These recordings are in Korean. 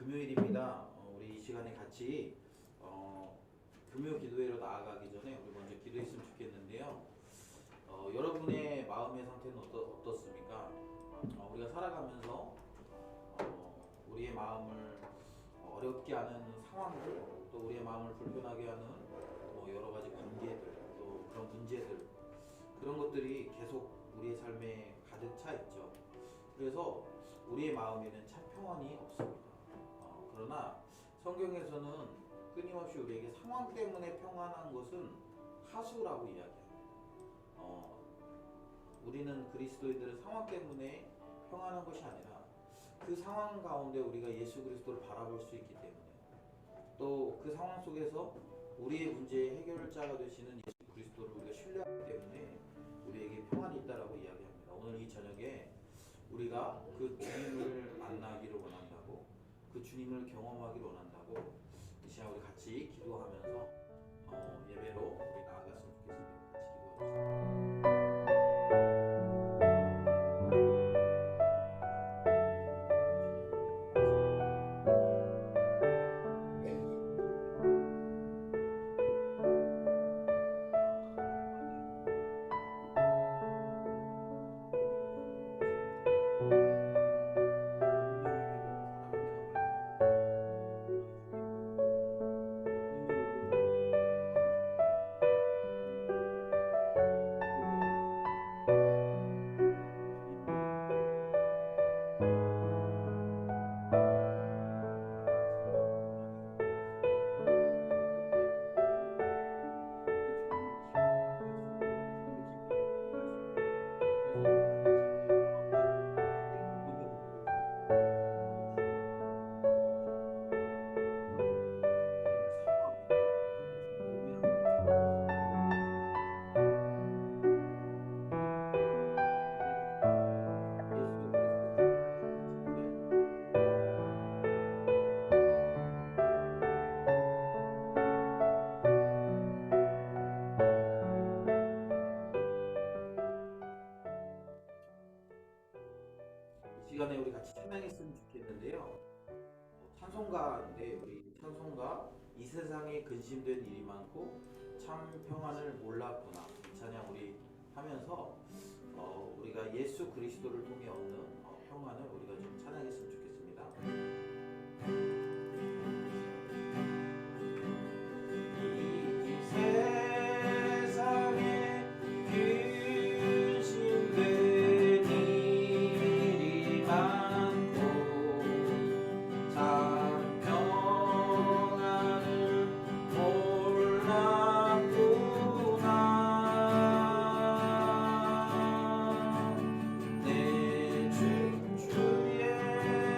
금요일입니다. 우리 이 시간에 같이 금요 기도회로 나아가기 전에 우리 먼저 기도했으면 좋겠는데요. 여러분의 마음의 상태는 어떻습니까? 우리가 살아가면서 우리의 마음을 어렵게 하는 상황들, 또 우리의 마음을 불편하게 하는 여러 가지 관계들, 또 그런 문제들, 그런 것들이 계속 우리의 삶에 가득 차 있죠. 그래서 우리의 마음에는 참 평안이 없습니다. 그러나 성경에서는 끊임없이 우리에게 상황 때문에 평안한 것은 하수라고 이야기합니다. 우리는 그리스도인들은 상황 때문에 평안한 것이 아니라 그 상황 가운데 우리가 예수 그리스도를 바라볼 수 있기 때문에, 또 그 상황 속에서 우리의 문제의 해결자가 되시는 예수 그리스도를 우리가 신뢰하기 때문에 우리에게 평안이 있다라고 이야기합니다. 오늘 이 저녁에 우리가 그 주님을 만나기를 원한다고, 그 주님을 경험하기를 원한다고 이 시간 우리 같이 기도하면서 예배로 우리 나아갔으면 좋겠습니다. 같이 기도합시다. 이 시간에 우리 같이 찬양했으면 좋겠는데요. 찬송가인데 우리 찬송가 이 세상에 근심된 일이 많고 참 평안을 몰랐구나, 이 찬양 우리 하면서 우리가 예수 그리스도를 통해 얻는 평안을 우리가 좀 찬양했으면 좋겠습니다. 이 세상에 근심된 일이 많고 참 평안을 몰랐구나. 내 주 예수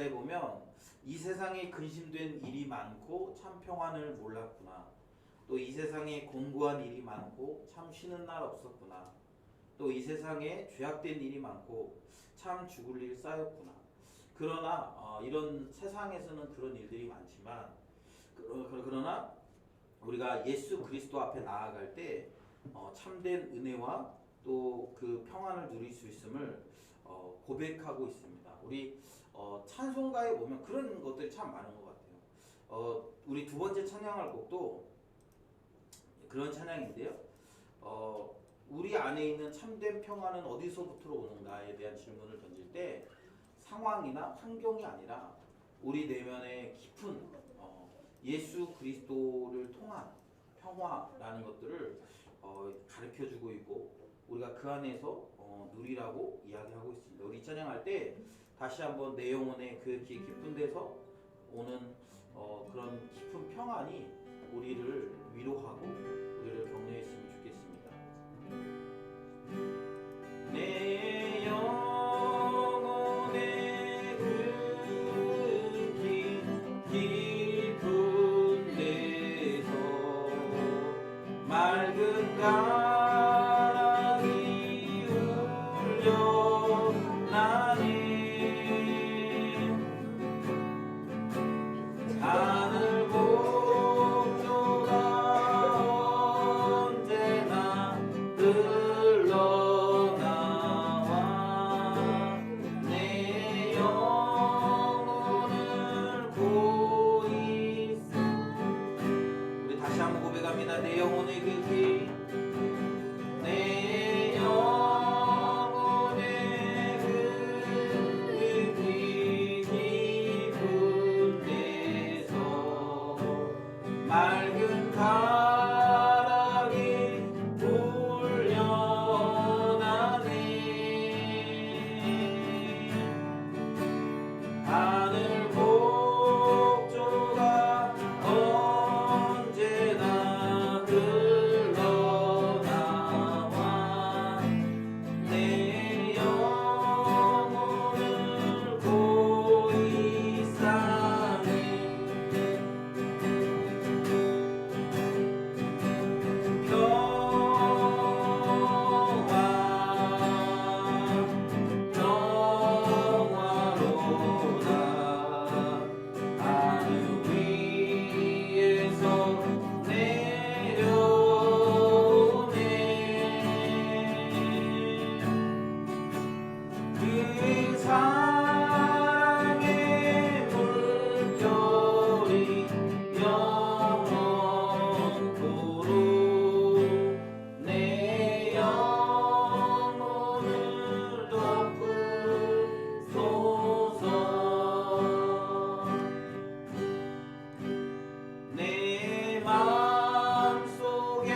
가사에 보면 이 세상에 근심된 일이 많고 참 평안을 몰랐구나. 또 이 세상에 곤고한 일이 많고 참 쉬는 날 없었구나. 또 이 세상에 죄악된 일이 많고 참 죽을 일 쌓였구나. 그러나 이런 세상에서는 그런 일들이 많지만 그러나 우리가 예수 그리스도 앞에 나아갈 때 참된 은혜와 또 그 평안을 누릴 수 있음을 고백하고 있습니다. 우리 찬송가에 보면 그런 것들이 참 많은 것 같아요. 우리 두 번째 찬양할 곡도 그런 찬양인데요. 우리 안에 있는 참된 평안은 어디서부터 오는가에 대한 질문을 던질 때 상황이나 환경이 아니라 우리 내면의 깊은 예수 그리스도를 통한 평화라는 것들을 가르쳐주고 있고 우리가 그 안에서 누리라고 이야기하고 있습니다. 우리 찬양할 때 다시 한번 내 영혼의 그 깊은 데서 오는 그런 깊은 평안이 우리를 위로하고 우리를 격려했으면 좋겠습니다. 내 영혼의 그 깊은 데서 맑은 강이 울려나네. 하늘 복조가 언제나 흘러나와 내 영혼을 보이사. 우리 다시 한번 고백합니다. 내 영혼의 그 내 영혼의 그 깊은 데서 맑은 가락이 울려나네. 하늘 복조가 언제나 흘러나와 내 영혼을 보이사네. 평화로다 하늘 위에서 내려오네. 그 사랑의 물결이 영원토록 내 영혼을 덮으소서. 내 마음속에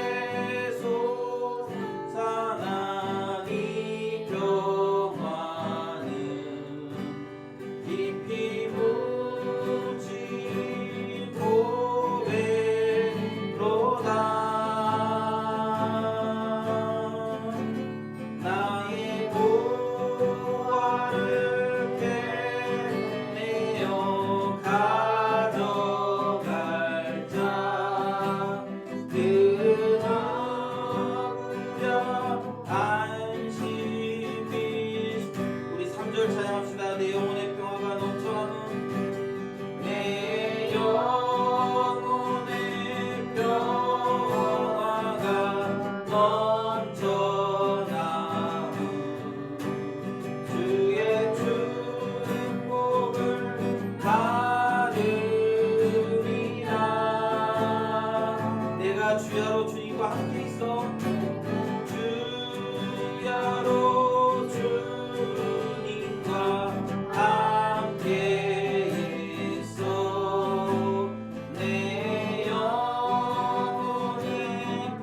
솟아난 이 평화는 깊이 묻힌 고백로다. 나의 보화를 캐내어 가져갈 자 그나그려 안심이. 우리 3절 찬양합시다. 내 영혼의 평화가 넘쳐나는 내 영혼의 평화가 넘쳐나는 주의 축복을 받으리라. 내가 주야로 주님과 함께 있어. 주야로 주님과 함께 있어. 내 영혼이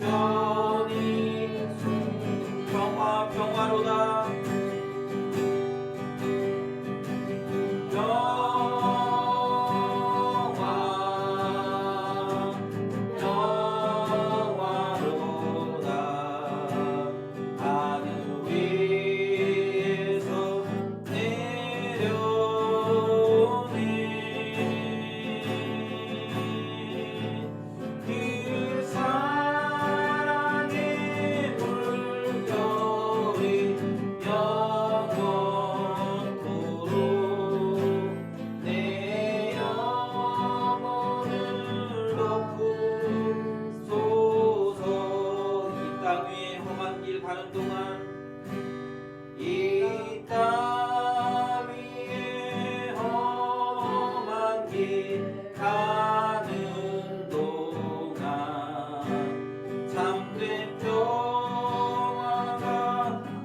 편히 평화로다. 평화로다 참된 평화가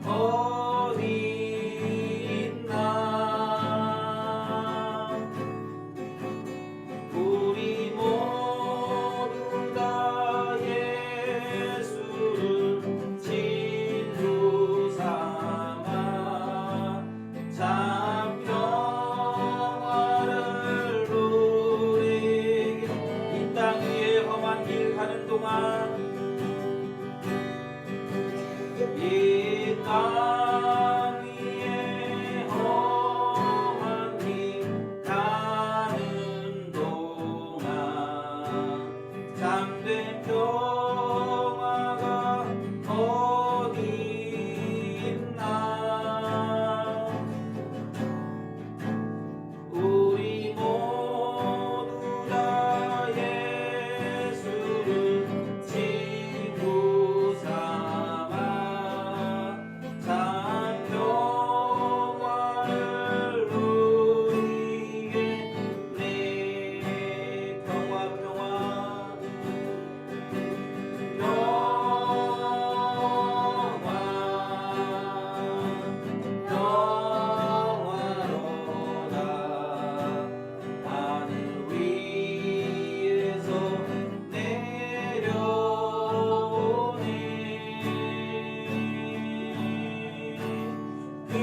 어디 있나. 우리 모두 다 예수를 친구 삼아 참 평화를 누리길. 이 땅 위에 험한 길 가는 동안 이 땅 위에 험한 길 가는 동안 참된 평화가 어디 있나. 우리 모두 다 예수를 친구 삼아 참 평화를 누리겠네. 평화 평화 평화로다. 하늘 위에서 내려오네. 그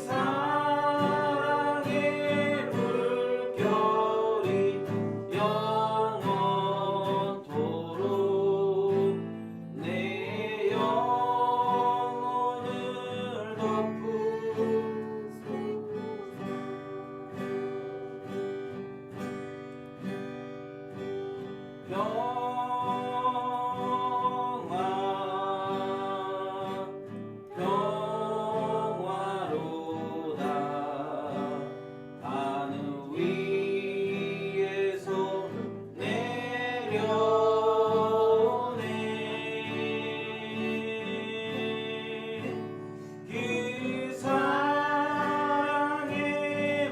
사랑의 물결이 영원토록 내 영혼을 덮으소서. 평화로다. 하늘 위에서 내려오네. 그 사랑의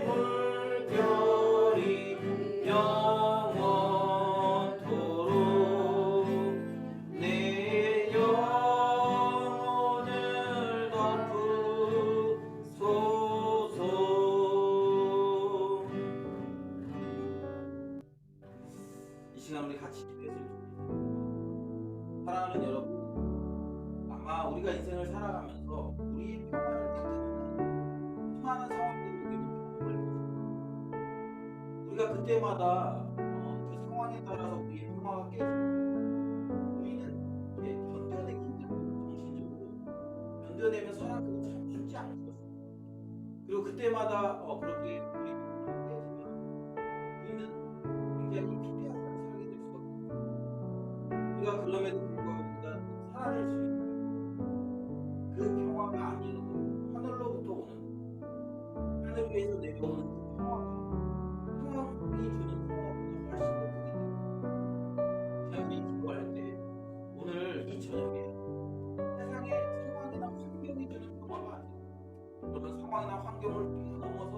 물결이 영원토록 내 영혼을 덮으소서. 이 시간 우리 같이 기도했으면 좋겠습니다. 사랑하는 여러분, 아마 우리가 인생을 살아가면서 우리의 평화를 깨뜨리는 수많은 상황들을 우리는 경험할 것입니다. 우리가 그때마다 그 상황에 따라서 우리의 평화가 깨지고 우리는 견뎌내기 힘들고 정신적으로 견뎌내면 살아가고 참 쉽지 않을 것입니다. 그리고 그때마다 그렇게 우리 평화가 깨지면 우리는 굉장히 피폐한 삶을 살게 될 수가 있습니다. 우리가 그럼에도 불구하고 우리가 살아낼 수 있는 그 평화가 아니어도 하늘로부터 오는, 하늘 위에서 내려오는 그 평화가 평화이 주는 평화보다 훨씬 더 크기 때문에 우리 기도할 때 오늘 이 저녁에 세상의 상황이나 환경이 주는 평화가 아니라 그런 상황이나 환경을 뛰어넘어서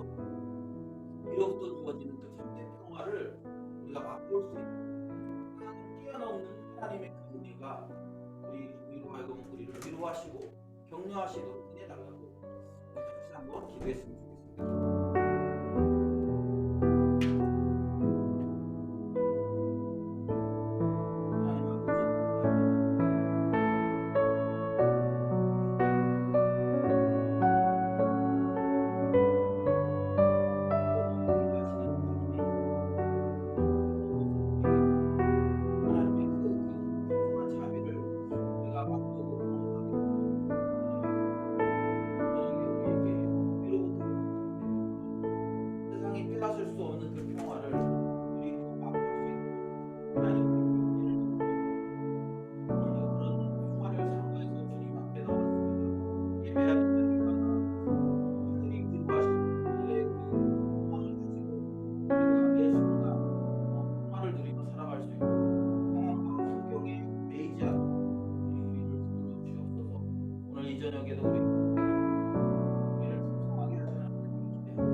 위로부터 주어지는 그 참된 평화를 우리가 맛볼 수 있는, 하나님 뛰어넘는 하나님의 그 은혜가 우리로 하여금 우리를 위로하시고 격려하시도록 은혜 달라고 같이 한번 기도했으면 좋겠습니다. 빼앗을 수 없는 그 평화를 우리도 맛볼 수 있고 하나님 오늘도 그런 평화를 상고해서 주님 앞에 나왔습니다. 예배하는 자들마다 하늘이 위로하시고 하늘의 그 평화를 가지고 우리가 매 순간 평화를 누리며 살아갈 수 있고 상황과 환경에 매이지 않고 우리를 붙들어 주옵소서. 오늘 이 저녁에도 우리를 풍성하게 하시는 하나님을 기대합니다.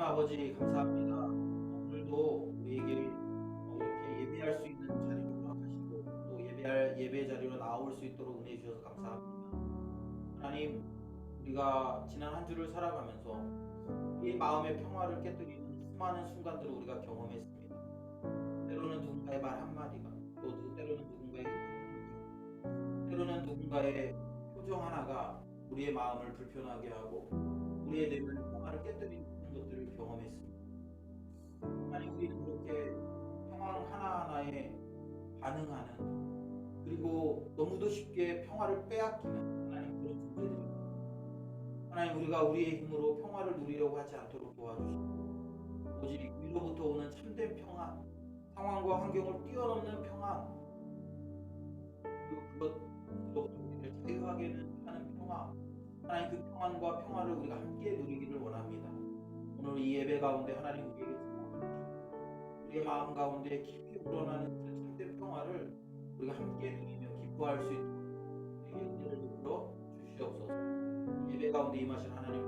하나님 아버지 감사합니다. 오늘도 우리에게 이렇게 예배할 수 있는 자리를 허락하시고 또 예배할 예배 자리로 나올 수 있도록 은혜 주셔서 감사합니다. 하나님, 우리가 지난 한 주를 살아가면서 이 마음의 평화를 깨뜨리는 수많은 순간들을 우리가 경험했습니다. 때로는 누군가의 말 한마디가, 또 때로는 누군가의 때로는 누군가의 표정 하나가 우리의 마음을 불편하게 하고 우리의 내면의 평화를 깨뜨리는 것들을 경험했습니다. 하나님, 우리는 그렇게 평화 하나하나에 반응하는, 그리고 너무도 쉽게 평화를 빼앗기는 하나님 그런 존재들입니다. 하나님, 우리가 우리의 힘으로 평화를 누리려고 하지 않도록 도와주시고 오직 위로부터 오는 참된 평안, 상황과 환경을 뛰어넘는 평안, 그리고 그것으로부터 우리를 자유하게 하는 평화, 하나님 그 평안과 평화를 우리가 함께 누리기를 원합니다. 오늘 이 예배 가운데 하나님 우리에게 우리의 마음 가운데 깊이 우러나는 그 참된 평화를 우리가 함께 누리며 기뻐할 수 있도록 우리에게 은혜를 베풀어 주시옵소서. 예배 가운데 임하신 하나님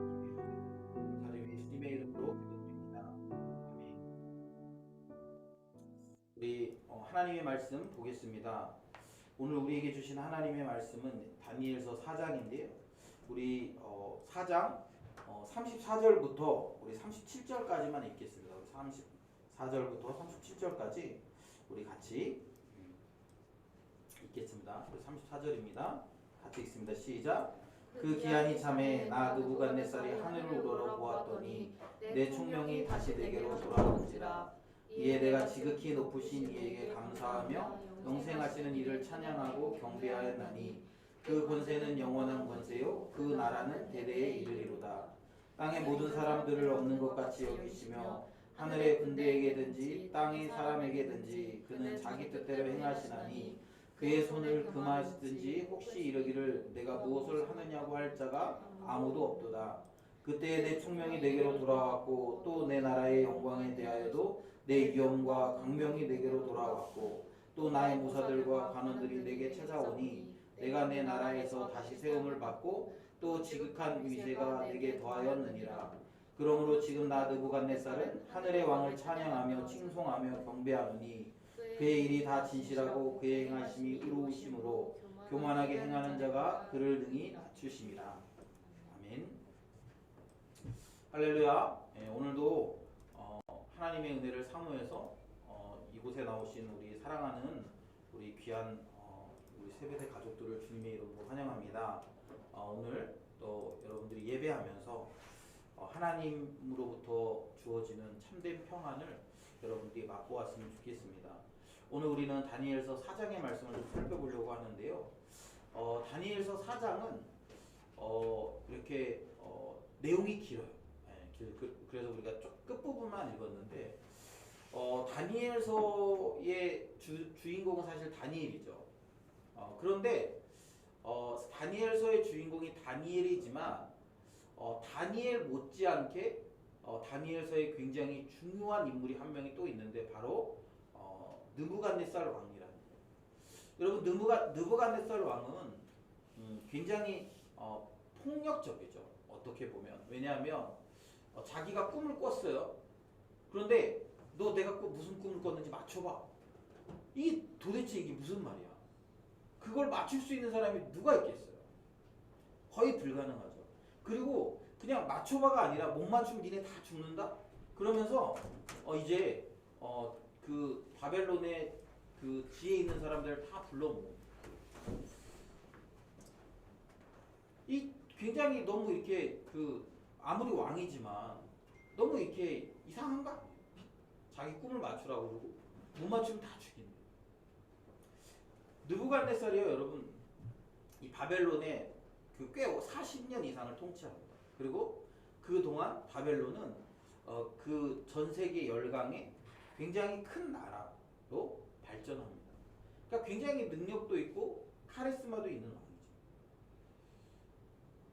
감사드리며 예수님의 이름으로 기도드립니다. 아멘. 우리 하나님의 말씀 보겠습니다. 오늘 우리에게 주신 하나님의 말씀은 다니엘서 4장인데요. 우리 4장 34절부터 우리 37절까지만 읽겠습니다. 34절부터 37절까지 우리 같이 읽겠습니다. 34절입니다. 같이 읽습니다. 시작. 그 기한이 참에 나 느부갓네살이 하늘을 우러러 보았더니 내 총명이 다시 내게로 돌아온지라. 이에 내가 지극히 높으신 이에게 감사하며 영생하시는 이를 찬양하고 경배하였나니 그 권세는 영원한 권세요 그 나라는 대대에 이르리로다. 땅의 모든 사람들을 없는 것 같이 여기시며 하늘의 군대에게든지 땅의 사람에게든지 그는 자기 뜻대로 행하시나니 그의 손을 금하시든지 혹시 이르기를 내가 무엇을 하느냐고 할 자가 아무도 없도다. 그때에 내 총명이 내게로 돌아왔고 또 내 나라의 영광에 대하여도 내 위엄과 강명이 내게로 돌아왔고 또 나의 모사들과 관원들이 내게 찾아오니 내가 내 나라에서 다시 세움을 받고 또 지극한 위세가 내게 더하였느니라. 그러므로 지금 나 느부갓네살은 하늘의 왕을 찬양하며 칭송하며 경배하노니 그의 일이 다 진실하고 그의 행하심이 의로우심으로 교만하게 행하는 자가 그를 능히 낮추심이라. 아멘. 할렐루야. 오늘도 하나님의 은혜를 사모해서 이곳에 나오신 우리 사랑하는 우리 귀한 우리 세배대 가족들을 주님의 이름으로 환영합니다. 오늘 또 여러분들이 예배하면서 하나님으로부터 주어지는 참된 평안을 여러분들이 맛보았으면 좋겠습니다. 오늘 우리는 다니엘서 4장의 말씀을 좀 살펴보려고 하는데요. 다니엘서 4장은 이렇게 내용이 길어요. 그래서 우리가 끝부분만 읽었는데 다니엘서의 주인공은 사실 다니엘이죠. 그런데 다니엘서의 주인공이 다니엘이지만 다니엘 못지않게 다니엘서에 굉장히 중요한 인물이 한 명이 또 있는데 바로 느부갓네살 왕이라는 거예요. 여러분, 느부갓네살 왕은 굉장히 폭력적이죠. 어떻게 보면. 왜냐하면 자기가 꿈을 꿨어요. 그런데 너 내가 무슨 꿈을 꿨는지 맞춰봐. 도대체 이게 무슨 말이야? 그걸 맞출 수 있는 사람이 누가 있겠어요? 거의 불가능하죠. 그리고 그냥 맞춰봐가 아니라 못 맞추면 니네 다 죽는다? 그러면서 이제 그 바벨론의 그 지혜 있는 사람들을 다 불러모으고 굉장히 너무 이렇게 아무리 왕이지만 너무 이렇게 이상한가? 자기 꿈을 맞추라고 그러고 못 맞추면 다 죽인대. 느부갓네살이요, 여러분. 이 바벨론에 꽤 40년 이상을 통치합니다. 그리고 그 동안 바벨론은 그 전 세계 열강의 굉장히 큰 나라로 발전합니다. 그러니까 굉장히 능력도 있고 카리스마도 있는 왕이죠.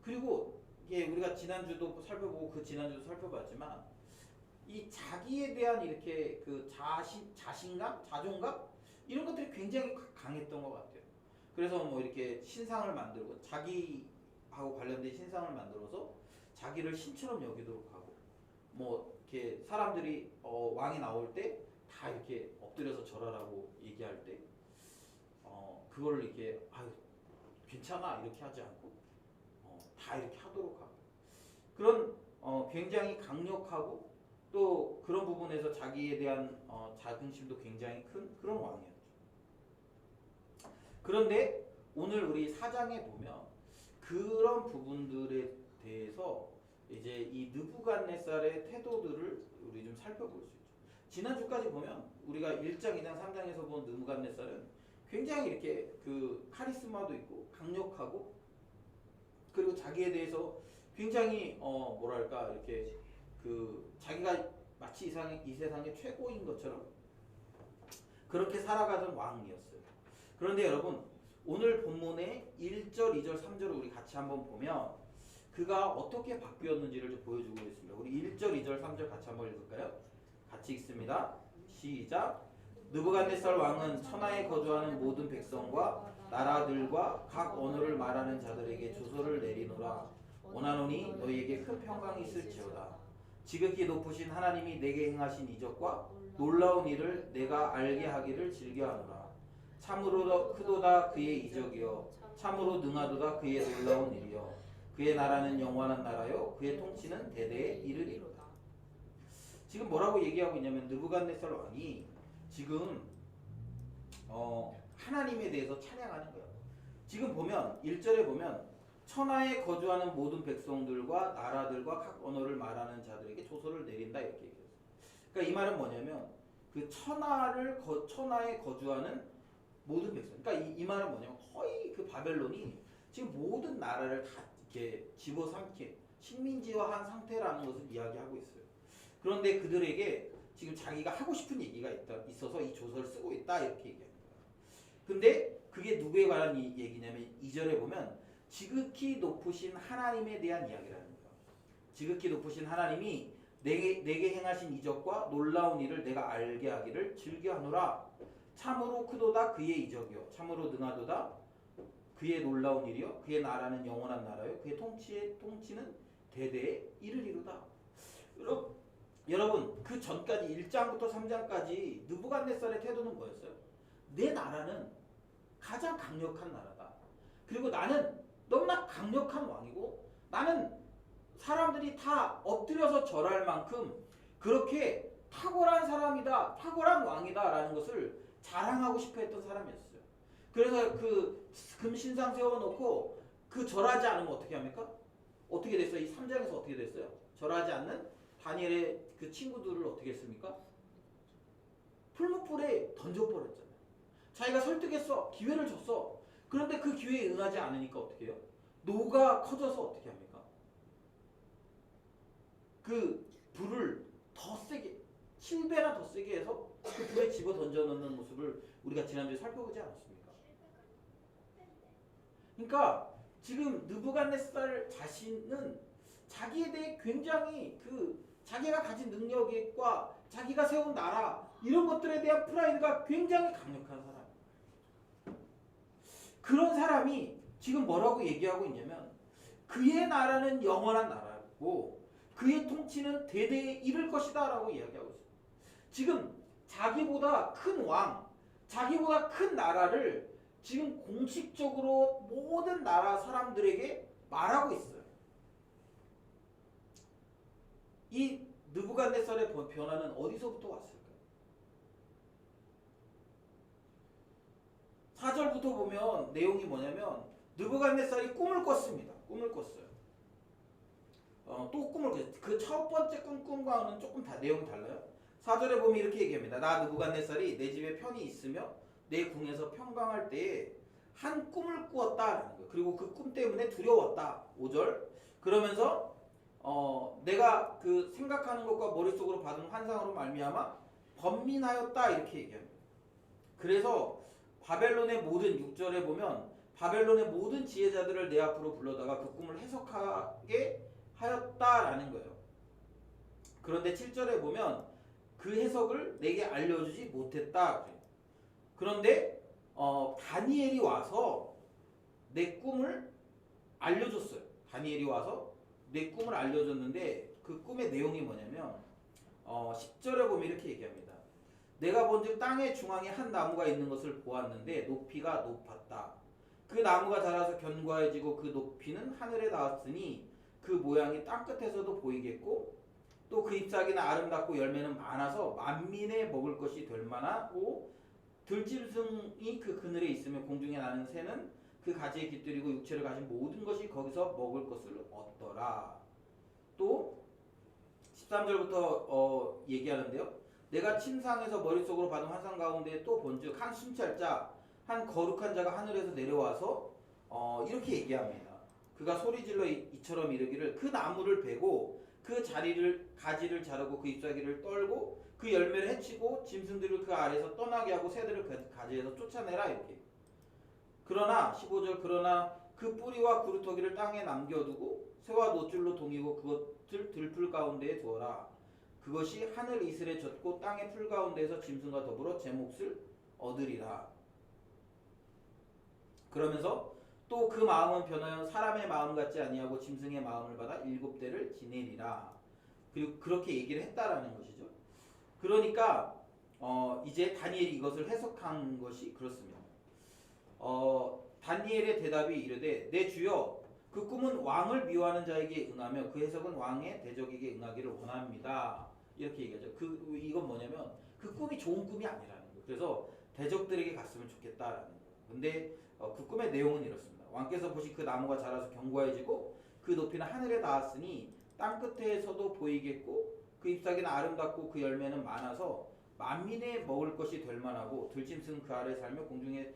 그리고 이게 우리가 지난주도 살펴보고 그 지난주도 살펴봤지만 이 자기에 대한 이렇게 그 자신감, 자존감 이런 것들이 굉장히 강했던 것 같아요. 그래서 뭐 이렇게 신상을 만들고 자기하고 관련된 신상을 만들어서 자기를 신처럼 여기도록 하고 뭐 이렇게 사람들이 왕이 나올 때 다 이렇게 엎드려서 절하라고 얘기할 때 그걸 이렇게 아유 괜찮아 이렇게 하지 않고 다 이렇게 하도록 하고 그런 굉장히 강력하고 또 그런 부분에서 자기에 대한 자긍심도 굉장히 큰 그런 왕이었죠. 그런데 오늘 우리 사장에 보면 그런 부분들에 대해서 이제 이 느부갓네살의 태도들을 우리 좀 살펴볼 수 있죠. 지난주까지 보면 우리가 1장, 2장, 3장에서 본 느부갓네살은 굉장히 이렇게 그 카리스마도 있고 강력하고 그리고 자기에 대해서 굉장히 뭐랄까 이렇게 그 자기가 마치 이 세상의 최고인 것처럼 그렇게 살아가던 왕이었어요. 그런데 여러분 오늘 본문의 1절, 2절, 3절을 우리 같이 한번 보면 그가 어떻게 바뀌었는지를 좀 보여주고 있습니다. 우리 1절, 2절, 3절 같이 한번 읽을까요? 같이 읽습니다. 시작. 느부갓네살 왕은 천하에 거주하는 모든 백성과 나라들과 각 언어를 말하는 자들에게 조서를 내리노라. 원하노니 너희에게 큰 평강이 있을지어다. 지극히 높으신 하나님이 내게 행하신 이적과 놀라운 일을 내가 알게 하기를 즐겨하노라. 참으로 크도다 그의 이적이요 참으로 능하도다 그의 놀라운 일이요 그의 나라는 영원한 나라요 그의 통치는 대대에 이르리로다. 지금 뭐라고 얘기하고 있냐면 느부갓네살 왕이 지금 하나님에 대해서 찬양하는 거예요. 지금 보면 1절에 보면 천하에 거주하는 모든 백성들과 나라들과 각 언어를 말하는 자들에게 조서를 내린다 이렇게 얘기했어요. 그러니까 이 말은 뭐냐면 그 천하에 거주하는 모든 백성. 그러니까 이 말은 뭐냐면 거의 그 바벨론이 지금 모든 나라를 다 이렇게 집어삼킨 식민지화한 상태라는 것을 이야기하고 있어요. 그런데 그들에게 지금 자기가 하고 싶은 얘기가 있어서 이 조서를 쓰고 있다 이렇게 얘기합니다. 근데 그게 누구에 관한 얘기냐면 2절에 보면 지극히 높으신 하나님에 대한 이야기라는 거예요. 지극히 높으신 하나님이 내게 행하신 이적과 놀라운 일을 내가 알게 하기를 즐겨하노라. 참으로 크도다 그의 이적이요 참으로 능하도다 그의 놀라운 일이요 그의 나라는 영원한 나라요 그의 통치는 대대에 이르리로다. 여러분 그 전까지 1장부터 3장까지 느부갓네살의 태도는 뭐였어요? 내 나라는 가장 강력한 나라다. 그리고 나는 너무나 강력한 왕이고 나는 사람들이 다 엎드려서 절할 만큼 그렇게 탁월한 사람이다, 탁월한 왕이다 라는 것을 자랑하고 싶어 했던 사람이었어요. 그래서 그 금신상 세워놓고 그 절하지 않으면 어떻게 합니까? 어떻게 됐어요? 이 3장에서 어떻게 됐어요? 절하지 않는 다니엘의 그 친구들을 어떻게 했습니까? 풀무불에 던져버렸잖아요. 자기가 설득했어. 기회를 줬어. 그런데 그 기회에 응하지 않으니까 어떻게 해요? 노가 커져서 어떻게 합니까? 그 불을 더 세게 7배나 더 세게 해서 그 불에 집어 던져넣는 모습을 우리가 지난주에 살펴보지 않았습니까? 그러니까 지금 느부갓네살 자신은 자기에 대해 굉장히 자기가 가진 능력과 자기가 세운 나라 이런 것들에 대한 프라이드가 굉장히 강력한 사람. 그런 사람이 지금 뭐라고 얘기하고 있냐면 그의 나라는 영원한 나라고 그의 통치는 대대에 이를 것이다 라고 이야기하고 있어요. 지금 자기보다 큰 왕, 자기보다 큰 나라를 지금 공식적으로 모든 나라 사람들에게 말하고 있어요. 이 느부갓네살의 변화는 어디서부터 왔을까요? 4절부터 보면 내용이 뭐냐면 느부갓네살이 꿈을 꿨습니다. 꿈을 꿨어요. 또 꿈을 꿨어요. 그 첫 번째 꿈과는 조금 내용이 달라요. 4절에 보면 이렇게 얘기합니다. 나 느부갓네살이 내 집에 편히 있으며 내 궁에서 평강할 때에 한 꿈을 꾸었다라는 거예요. 그리고 그 꿈 때문에 두려웠다. 5절. 그러면서 내가 그 생각하는 것과 머릿속으로 받은 환상으로 말미암아 번민하였다 이렇게 얘기합니다. 그래서 바벨론의 모든 6절에 보면 바벨론의 모든 지혜자들을 내 앞으로 불러다가 그 꿈을 해석하게 하였다라는 거예요. 그런데 7절에 보면 그 해석을 내게 알려주지 못했다. 그런데 다니엘이 와서 내 꿈을 알려줬어요. 다니엘이 와서 내 꿈을 알려줬는데 그 그 꿈의 내용이 뭐냐면 10절에 보면 이렇게 얘기합니다. 내가 본즉 땅의 중앙에 한 나무가 있는 것을 보았는데 높이가 높았다. 그 나무가 자라서 견고해지고 그 높이는 하늘에 닿았으니 그 모양이 땅 끝에서도 보이겠고 또 그 잎사귀는 아름답고 열매는 많아서 만민의 먹을 것이 될 만하고 들짐승이 그 그늘에 있으며 공중에 나는 새는 그 가지에 깃들이고 육체를 가진 모든 것이 거기서 먹을 것을 얻더라. 또 13절부터 얘기하는데요. 내가 침상에서 머릿속으로 받은 환상 가운데 또 본즉 한 순찰자 한 거룩한 자가 하늘에서 내려와서 이렇게 얘기합니다. 그가 소리질러 이처럼 이르기를 그 나무를 베고 그 가지를 자르고 그 잎사귀를 떨고 그 열매를 해치고 짐승들을 그 아래에서 떠나게 하고 새들을 그 가지에서 쫓아내라 이렇게. 그러나 15절 그러나 그 뿌리와 구루터기를 땅에 남겨두고 새와 노줄로 동이고 그것을 들풀 가운데에 두어라. 그것이 하늘 이슬에 젖고 땅의 풀 가운데에서 짐승과 더불어 제 몫을 얻으리라. 그러면서 또 그 마음은 변하여 사람의 마음 같지 아니하고 짐승의 마음을 받아 7대를 지내리라. 그리고 그렇게 얘기를 했다라는 것이죠. 그러니까 이제 다니엘이 이것을 해석한 것이 그렇습니다. 다니엘의 대답이 이르되 내 주여 그 꿈은 왕을 미워하는 자에게 응하며 그 해석은 왕의 대적에게 응하기를 원합니다. 이렇게 얘기하죠. 이건 뭐냐면 그 꿈이 좋은 꿈이 아니라는 거예요. 그래서 대적들에게 갔으면 좋겠다라는 거예요. 근데 그 꿈의 내용은 이렇습니다. 왕께서 보시 그 나무가 자라서 견고해지고 그 높이는 하늘에 닿았으니 땅 끝에서도 보이겠고 그 잎사귀는 아름답고 그 열매는 많아서 만민의 먹을 것이 될 만하고 들짐승 그 아래 살며 공중에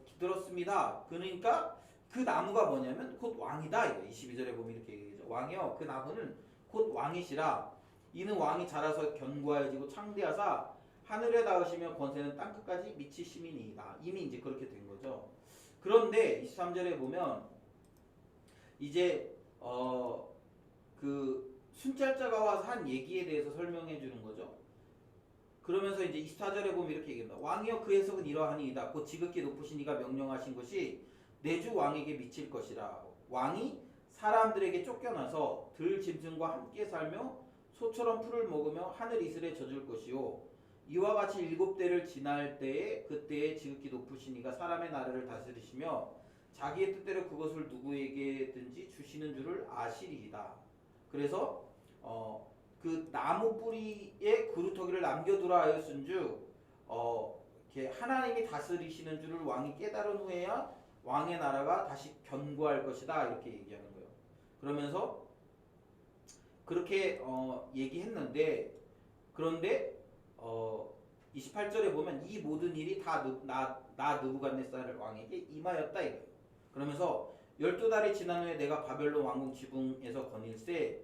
기들었습니다. 그러니까 그 나무가 뭐냐면 곧 왕이다. 22절에 보면 이렇게 얘기하죠. 왕이여 그 나무는 곧 왕이시라. 이는 왕이 자라서 견고해지고 창대하사 하늘에 닿으시며 권세는 땅 끝까지 미치심이니이다. 이미 이제 그렇게 된 거죠. 그런데 23절에 보면 이제 그 순찰자가 와서 한 얘기에 대해서 설명해 주는 거죠. 그러면서 이제 24절에 보면 이렇게 얘기합니다. 왕이여 그 해석은 이러하니이다. 곧 지극히 높으신 이가 명령하신 것이 내 주 왕에게 미칠 것이라. 왕이 사람들에게 쫓겨나서 들 짐승과 함께 살며 소처럼 풀을 먹으며 하늘 이슬에 젖을 것이요 이와 같이 7대를 지날 때에 그때에 지극히 높으신 이가 사람의 나라를 다스리시며 자기의 뜻대로 그것을 누구에게든지 주시는 줄을 아시리이다. 그래서 그 나무 뿌리에 구루터기를 남겨두라 하였은즉 이렇게 하나님이 다스리시는 줄을 왕이 깨달은 후에야 왕의 나라가 다시 견고할 것이다 이렇게 얘기하는 거예요. 그러면서 그렇게 얘기했는데 그런데 28절에 보면 이 모든 일이 다 나 느부갓네살 왕에게 임하였다 이래요. 그러면서 12달이 지난 후에 내가 바벨론 왕궁 지붕에서 거닐세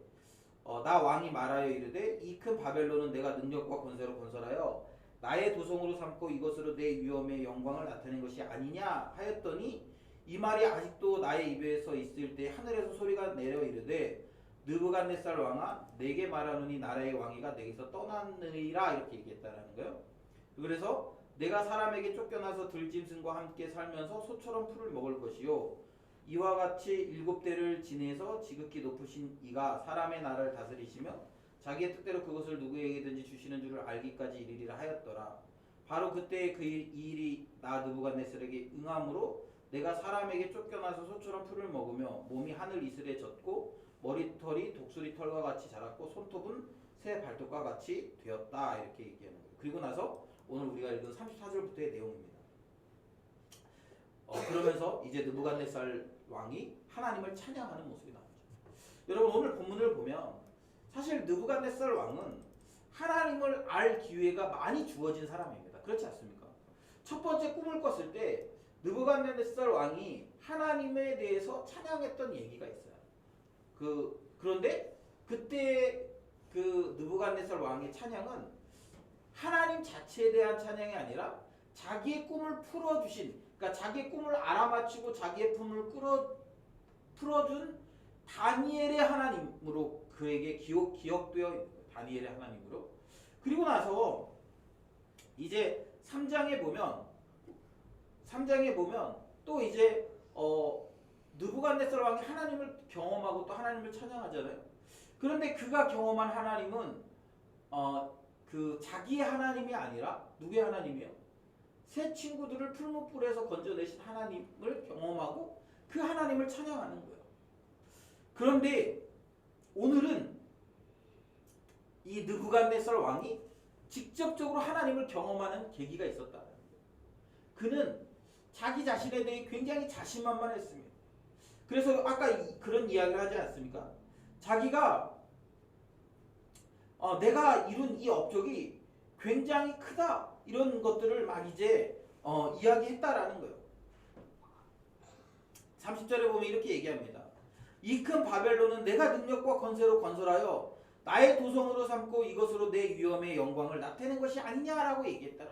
나 왕이 말하여 이르되 이 큰 바벨론은 내가 능력과 권세로 건설하여 나의 도성으로 삼고 이것으로 내 위엄의 영광을 나타낸 것이 아니냐 하였더니 이 말이 아직도 나의 입에서 있을 때 하늘에서 소리가 내려 이르되 느부갓네살 왕아 내게 말하노니 나라의 왕위가 내게서 떠났느니라 이렇게 얘기했다라는 거예요. 그래서 내가 사람에게 쫓겨나서 들짐승과 함께 살면서 소처럼 풀을 먹을 것이요 이와 같이 7대를 지내서 지극히 높으신 이가 사람의 나라를 다스리시며 자기의 뜻대로 그것을 누구에게든지 주시는 줄을 알기까지 이르리라 하였더라. 바로 그때 그 일이 나 느부갓네살에게 응함으로 내가 사람에게 쫓겨나서 소처럼 풀을 먹으며 몸이 하늘 이슬에 젖고 머리털이 독수리 털과 같이 자랐고 손톱은 새 발톱과 같이 되었다 이렇게 얘기하는 거예요. 그리고 나서 오늘 우리가 읽은 34절부터의 내용입니다. 그러면서 이제 느부갓네살 왕이 하나님을 찬양하는 모습이 나오죠. 여러분 오늘 본문을 보면 사실 느부갓네살 왕은 하나님을 알 기회가 많이 주어진 사람입니다. 그렇지 않습니까? 첫 번째 꿈을 꿨을 때 느부갓네살 왕이 하나님에 대해서 찬양했던 얘기가 있어요. 그런데 그때 그 느부갓네살 왕의 찬양은 하나님 자체에 대한 찬양이 아니라 자기의 꿈을 풀어주신, 그러니까 자기의 꿈을 알아맞히고 자기의 품을 풀어준 다니엘의 하나님으로 그에게 기억되어 있는 거예요. 다니엘의 하나님으로. 그리고 나서 이제 3장에 보면 또 이제 느부갓네살 왕이 하나님을 경험하고 또 하나님을 찬양하잖아요. 그런데 그가 경험한 하나님은 그 자기의 하나님이 아니라 누구의 하나님이요? 새 친구들을 풀무불에서 건져내신 하나님을 경험하고 그 하나님을 찬양하는 거예요. 그런데 오늘은 이 느부갓네살 왕이 직접적으로 하나님을 경험하는 계기가 있었다. 그는 자기 자신에 대해 굉장히 자신만만했습니다. 그래서 아까 그런 이야기를 하지 않습니까? 자기가 내가 이룬 이 업적이 굉장히 크다 이런 것들을 막 이제 이야기했다라는 거예요. 30절에 보면 이렇게 얘기합니다. 이 큰 바벨론은 내가 능력과 권세로 건설하여 나의 도성으로 삼고 이것으로 내 위엄의 영광을 나타내는 것이 아니냐라고 얘기했다.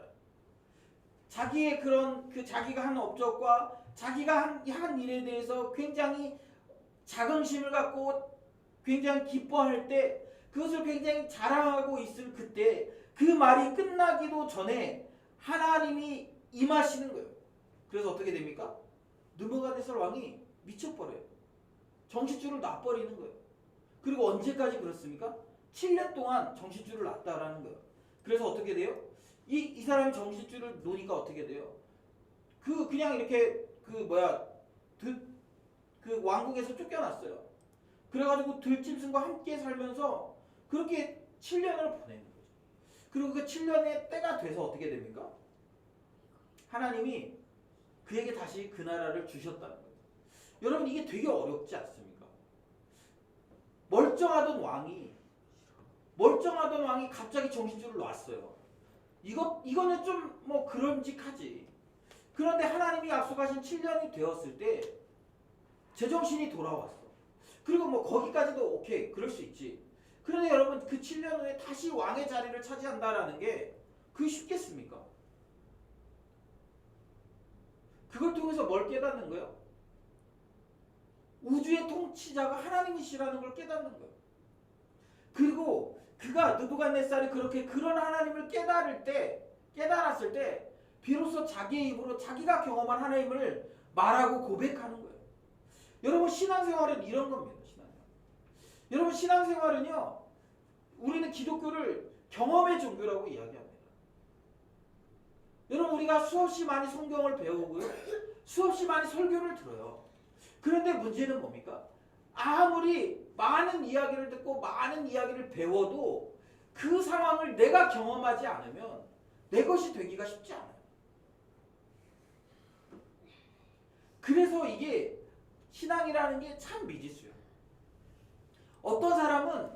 자기의 그런 자기가 한 업적과 자기가 한 일에 대해서 굉장히 자긍심을 갖고 굉장히 기뻐할 때 그것을 굉장히 자랑하고 있을 그때 그 말이 끝나기도 전에 하나님이 임하시는 거예요. 그래서 어떻게 됩니까? 느부갓네살 왕이 미쳐버려요. 정신줄을 놔버리는 거예요. 그리고 언제까지 그렇습니까? 7년 동안 정신줄을 놨다라는 거예요. 그래서 어떻게 돼요? 이 사람이 정신줄을 놓으니까 어떻게 돼요? 그냥 이렇게 그 왕국에서 쫓겨났어요. 그래가지고 들짐승과 함께 살면서 그렇게 7년을 보내는 거죠. 그리고 그 7년의 때가 돼서 어떻게 됩니까? 하나님이 그에게 다시 그 나라를 주셨다는 거예요. 여러분 이게 되게 어렵지 않습니까? 멀쩡하던 왕이 갑자기 정신줄을 놨어요. 이거는 좀 뭐 그런직하지. 그런데 하나님이 약속하신 7년이 되었을 때 제정신이 돌아왔어. 그리고 뭐 거기까지도 오케이 그럴 수 있지. 그런데 여러분 그 7년 후에 다시 왕의 자리를 차지한다라는 게 그게 쉽겠습니까? 그걸 통해서 뭘 깨닫는 거예요? 우주의 통치자가 하나님이시라는 걸 깨닫는 거예요. 그리고 그가 느부갓네살이 그렇게 그런 하나님을 깨달았을 때 비로소 자기의 입으로 자기가 경험한 하나님을 말하고 고백하는 거예요. 여러분 신앙생활은 이런 겁니다. 여러분 신앙생활은요. 우리는 기독교를 경험의 종교라고 이야기합니다. 여러분 우리가 수없이 많이 성경을 배우고요. 수없이 많이 설교를 들어요. 그런데 문제는 뭡니까? 아무리 많은 이야기를 듣고 많은 이야기를 배워도 그 상황을 내가 경험하지 않으면 내 것이 되기가 쉽지 않아요. 그래서 이게 신앙이라는 게 참 미지수예요. 어떤 사람은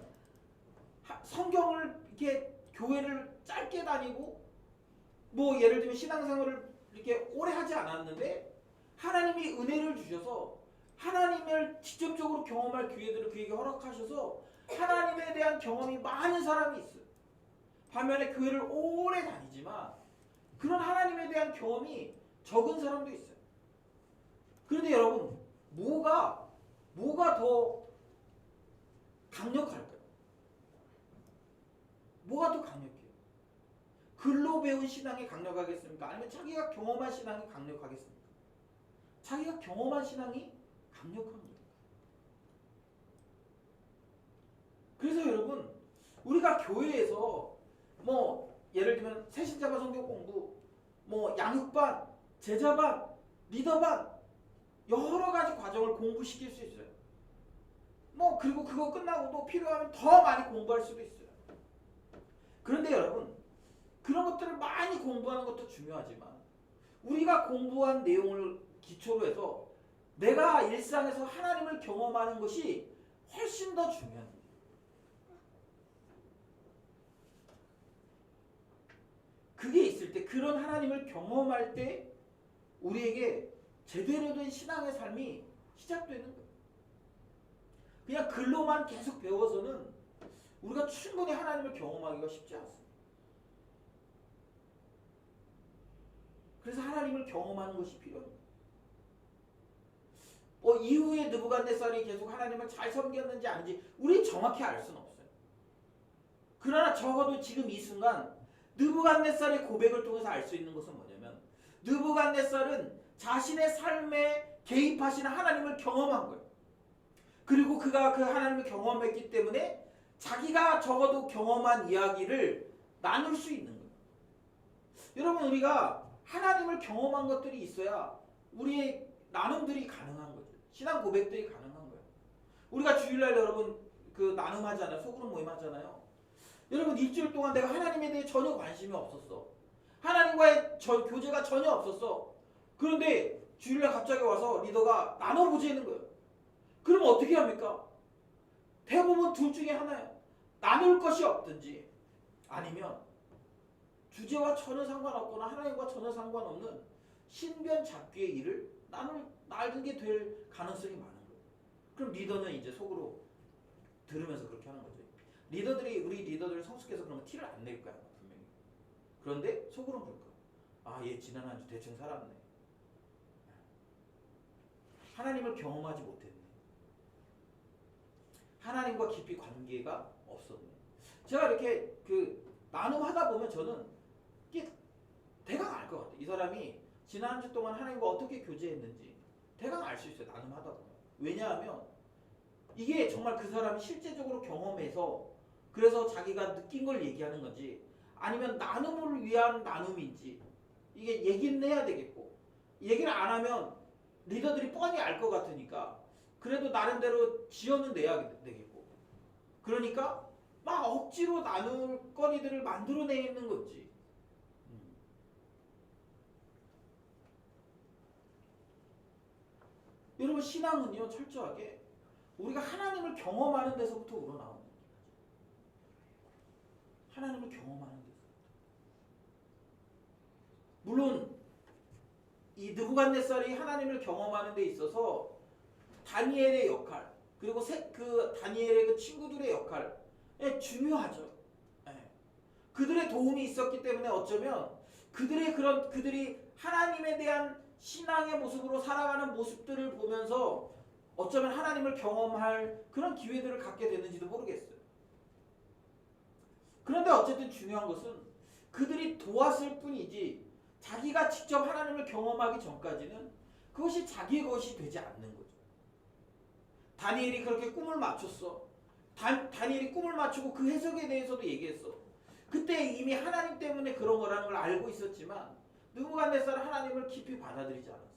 성경을 이렇게 교회를 짧게 다니고 뭐 예를 들면 신앙생활을 이렇게 오래 하지 않았는데 하나님이 은혜를 주셔서 하나님을 직접적으로 경험할 기회들을 그에게 허락하셔서 하나님에 대한 경험이 많은 사람이 있어요. 반면에 교회를 오래 다니지만 그런 하나님에 대한 경험이 적은 사람도 있어요. 그런데 여러분 뭐가 더 강력할까요? 뭐가 더 강력해요? 글로 배운 신앙이 강력하겠습니까? 아니면 자기가 경험한 신앙이 강력하겠습니까? 자기가 경험한 신앙이 강력한 거예요. 그래서 여러분 우리가 교회에서 뭐 예를 들면 새신자가 성경 공부, 뭐 양육반, 제자반, 리더반 여러 가지 과정을 공부시킬 수 있어요. 뭐 그리고 그거 끝나고도 필요하면 더 많이 공부할 수도 있어요. 그런데 여러분 그런 것들을 많이 공부하는 것도 중요하지만 우리가 공부한 내용을 기초로 해서 내가 일상에서 하나님을 경험하는 것이 훨씬 더 중요한 거예요. 그게 있을 때 그런 하나님을 경험할 때 우리에게 제대로 된 신앙의 삶이 시작되는 거예요. 그냥 글로만 계속 배워서는 우리가 충분히 하나님을 경험하기가 쉽지 않습니다. 그래서 하나님을 경험하는 것이 필요합니다. 이후에 느부갓네살이 계속 하나님을 잘 섬겼는지 아닌지 우리 정확히 알 수는 없어요. 그러나 적어도 지금 이 순간 느부갓네살의 고백을 통해서 알 수 있는 것은 뭐냐면 느부갓네살은 자신의 삶에 개입하시는 하나님을 경험한 거예요. 그리고 그가 그 하나님을 경험했기 때문에 자기가 적어도 경험한 이야기를 나눌 수 있는 거예요. 여러분, 우리가 하나님을 경험한 것들이 있어야 우리의 나눔들이 가능한 거죠. 신앙 고백들이 가능한 거예요. 우리가 주일날 여러분 그 나눔하잖아요. 소그룹 모임 하잖아요. 여러분, 일주일 동안 내가 하나님에 대해 전혀 관심이 없었어. 하나님과의 교제가 전혀 없었어. 그런데 주일날 갑자기 와서 리더가 나눠보자는 거예요. 그러면 어떻게 합니까? 대부분 둘 중에 하나예요. 나눌 것이 없든지 아니면 주제와 전혀 상관없거나 하나님과 전혀 상관없는 신변 잡기의 일을 나누게 될 가능성이 많은 거예요. 그럼 리더는 이제 속으로 들으면서 그렇게 하는 거죠. 우리 리더들이 성숙해서 그러면 티를 안 낼 거야, 분명히. 그런데 속으로는 볼 거야. 아, 얘 지난 한 주 대충 살았네. 하나님을 경험하지 못했네. 하나님과 깊이 관계가 없었네. 제가 이렇게 나눔하다 보면 저는 이게 대강 알 것 같아요. 이 사람이 지난 한 주 동안 하나님과 어떻게 교제했는지 대강 알 수 있어요. 나눔하다 보면. 왜냐하면 이게 정말 그 사람이 실제적으로 경험해서 그래서 자기가 느낀 걸 얘기하는 건지 아니면 나눔을 위한 나눔인지 이게 얘기는 해야 되겠고, 얘기를 안 하면 리더들이 뻔히 알 것 같으니까 그래도 나름대로 지어는 내야 되겠고, 그러니까 막 억지로 나눌 거리들을 만들어내는 거지. 여러분, 신앙은요 철저하게 우리가 하나님을 경험하는 데서부터 우러나오는 거예요. 하나님을 경험하는 데서. 물론 이 느부갓네살이 하나님을 경험하는 데 있어서 다니엘의 역할, 그리고 그 다니엘의 그 친구들의 역할에 중요하죠. 그들의 도움이 있었기 때문에 어쩌면 그들이 하나님에 대한 신앙의 모습으로 살아가는 모습들을 보면서 어쩌면 하나님을 경험할 그런 기회들을 갖게 됐는지도 모르겠어요. 그런데 어쨌든 중요한 것은 그들이 도왔을 뿐이지 자기가 직접 하나님을 경험하기 전까지는 그것이 자기의 것이 되지 않는 거죠. 다니엘이 그렇게 꿈을 맞췄어. 다니엘이 꿈을 맞추고 그 해석에 대해서도 얘기했어. 그때 이미 하나님 때문에 그런 거라는 걸 알고 있었지만 느부갓네살은 하나님을 깊이 받아들이지 않았어요.